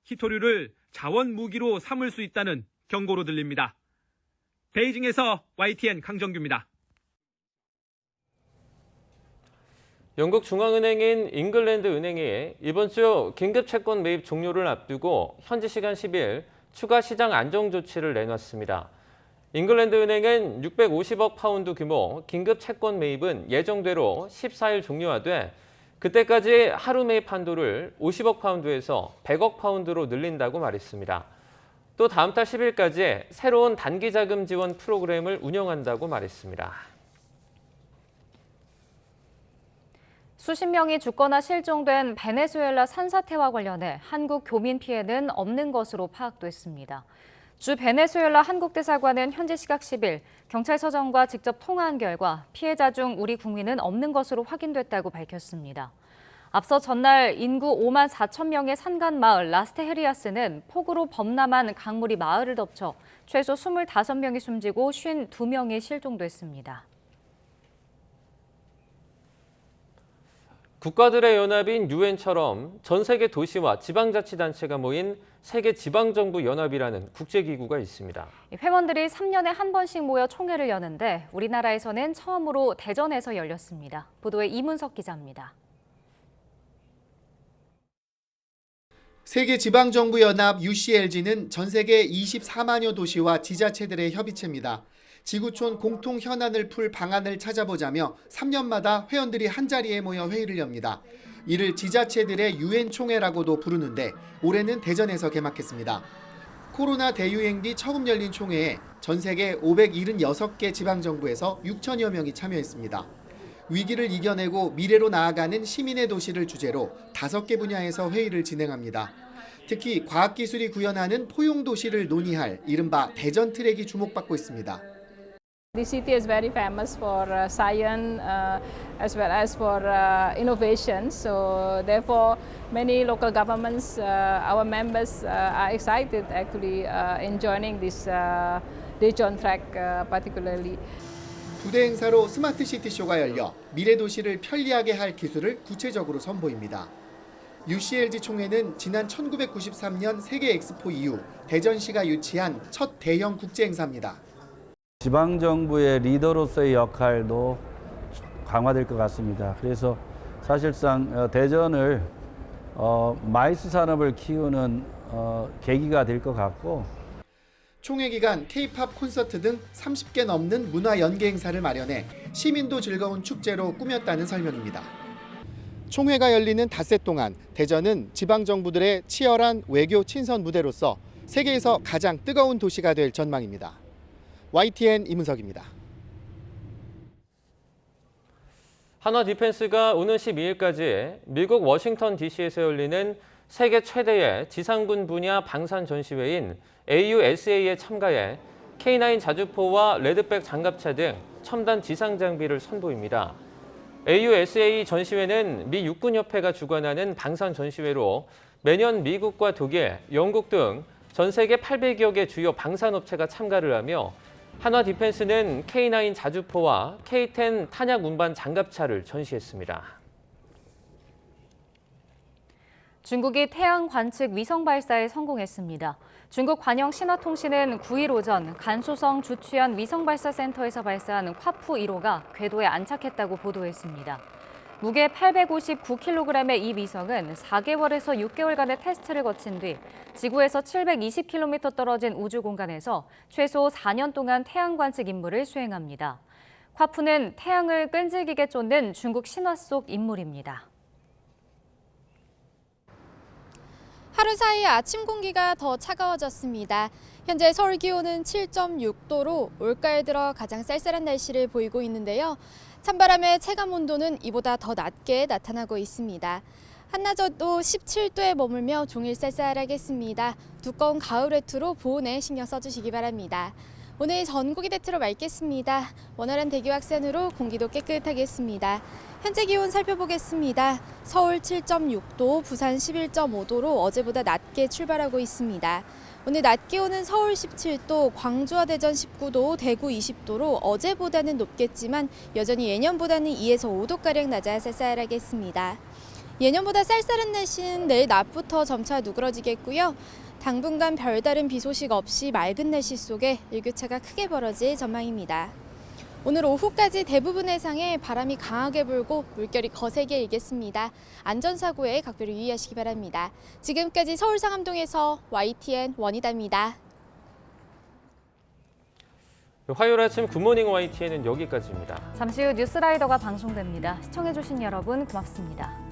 히토류를 자원 무기로 삼을 수 있다는 경고로 들립니다. 베이징에서 YTN 강정규입니다. 영국 중앙은행인 잉글랜드 은행이 이번 주 긴급 채권 매입 종료를 앞두고 현지 시간 10일 추가 시장 안정 조치를 내놨습니다. 잉글랜드 은행은 650억 파운드 규모 긴급 채권 매입은 예정대로 14일 종료하되 그때까지 하루 매입 한도를 50억 파운드에서 100억 파운드로 늘린다고 말했습니다. 또 다음 달 10일까지 새로운 단기 자금 지원 프로그램을 운영한다고 말했습니다. 수십 명이 죽거나 실종된 베네수엘라 산사태와 관련해 한국 교민 피해는 없는 것으로 파악됐습니다. 주 베네수엘라 한국대사관은 현지 시각 10일 경찰서장과 직접 통화한 결과 피해자 중 우리 국민은 없는 것으로 확인됐다고 밝혔습니다. 앞서 전날 인구 5만 4천 명의 산간 마을 라스테헤리아스는 폭우로 범람한 강물이 마을을 덮쳐 최소 25명이 숨지고 52명이 실종됐습니다. 국가들의 연합인 유엔처럼 전 세계 도시와 지방자치단체가 모인 세계지방정부연합이라는 국제기구가 있습니다. 회원들이 3년에 한 번씩 모여 총회를 여는데 우리나라에서는 처음으로 대전에서 열렸습니다. 보도에 이문석 기자입니다. 세계지방정부연합 UCLG는 전 세계 24만여 도시와 지자체들의 협의체입니다. 지구촌 공통 현안을 풀 방안을 찾아보자며 3년마다 회원들이 한자리에 모여 회의를 엽니다. 이를 지자체들의 유엔 총회라고도 부르는데 올해는 대전에서 개막했습니다. 코로나 대유행 뒤 처음 열린 총회에 전 세계 576개 지방정부에서 6천여 명이 참여했습니다. 위기를 이겨내고 미래로 나아가는 시민의 도시를 주제로 5개 분야에서 회의를 진행합니다. 특히 과학기술이 구현하는 포용도시를 논의할 이른바 대전 트랙이 주목받고 있습니다. The city is very famous for science as well as for innovation. So therefore, many local governments, our members are excited actually in joining this Daejeon track particularly. 부대 행사로 스마트 시티 쇼가 열려 미래 도시를 편리하게 할 기술을 구체적으로 선보입니다. UCLG 총회는 지난 1993년 세계 엑스포 이후 대전시가 유치한 첫 대형 국제 행사입니다. 지방정부의 리더로서의 역할도 강화될 것 같습니다. 그래서 사실상 대전을 마이스 산업을 키우는 계기가 될 것 같고, 총회 기간 K-팝 콘서트 등 30개 넘는 문화 연계 행사를 마련해 시민도 즐거운 축제로 꾸몄다는 설명입니다. 총회가 열리는 닷새 동안 대전은 지방정부들의 치열한 외교 친선 무대로서 세계에서 가장 뜨거운 도시가 될 전망입니다. YTN 이문석입니다. 한화 디펜스가 오는 12일까지 미국 워싱턴 DC에서 열리는 세계 최대의 지상군 분야 방산 전시회인 AUSA에 참가해 K9 자주포와 레드백 장갑차 등 첨단 지상 장비를 선보입니다. AUSA 전시회는 미 육군협회가 주관하는 방산 전시회로 매년 미국과 독일, 영국 등 전 세계 800여 개 주요 방산업체가 참가를 하며 한화 디펜스는 K9 자주포와 K10 탄약 운반 장갑차를 전시했습니다. 중국이 태양 관측 위성 발사에 성공했습니다. 중국 관영 신화통신은 9일 오전 간소성 주취안 위성 발사 센터에서 발사한 화푸 1호가 궤도에 안착했다고 보도했습니다. 무게 859kg의 이 위성은 4개월에서 6개월간의 테스트를 거친 뒤 지구에서 720km 떨어진 우주 공간에서 최소 4년 동안 태양 관측 임무를 수행합니다. 화푸는 태양을 끈질기게 쫓는 중국 신화 속 인물입니다. 하루 사이 아침 공기가 더 차가워졌습니다. 현재 서울 기온은 7.6도로 올가을 들어 가장 쌀쌀한 날씨를 보이고 있는데요. 찬바람의 체감 온도는 이보다 더 낮게 나타나고 있습니다. 한낮에도 17도에 머물며 종일 쌀쌀하겠습니다. 두꺼운 가을 외투로 보온에 신경 써주시기 바랍니다. 오늘 전국이 대체로 맑겠습니다. 원활한 대기 확산으로 공기도 깨끗하겠습니다. 현재 기온 살펴보겠습니다. 서울 7.6도, 부산 11.5도로 어제보다 낮게 출발하고 있습니다. 오늘 낮 기온은 서울 17도, 광주와 대전 19도, 대구 20도로 어제보다는 높겠지만 여전히 예년보다는 2에서 5도가량 낮아 쌀쌀하겠습니다. 예년보다 쌀쌀한 날씨는 내일 낮부터 점차 누그러지겠고요. 당분간 별다른 비 소식 없이 맑은 날씨 속에 일교차가 크게 벌어질 전망입니다. 오늘 오후까지 대부분 해상에 바람이 강하게 불고 물결이 거세게 일겠습니다. 안전사고에 각별히 유의하시기 바랍니다. 지금까지 서울 상암동에서 YTN 원희다입니다. 화요일 아침 굿모닝 YTN은 여기까지입니다. 잠시 후 뉴스라이더가 방송됩니다. 시청해주신 여러분 고맙습니다.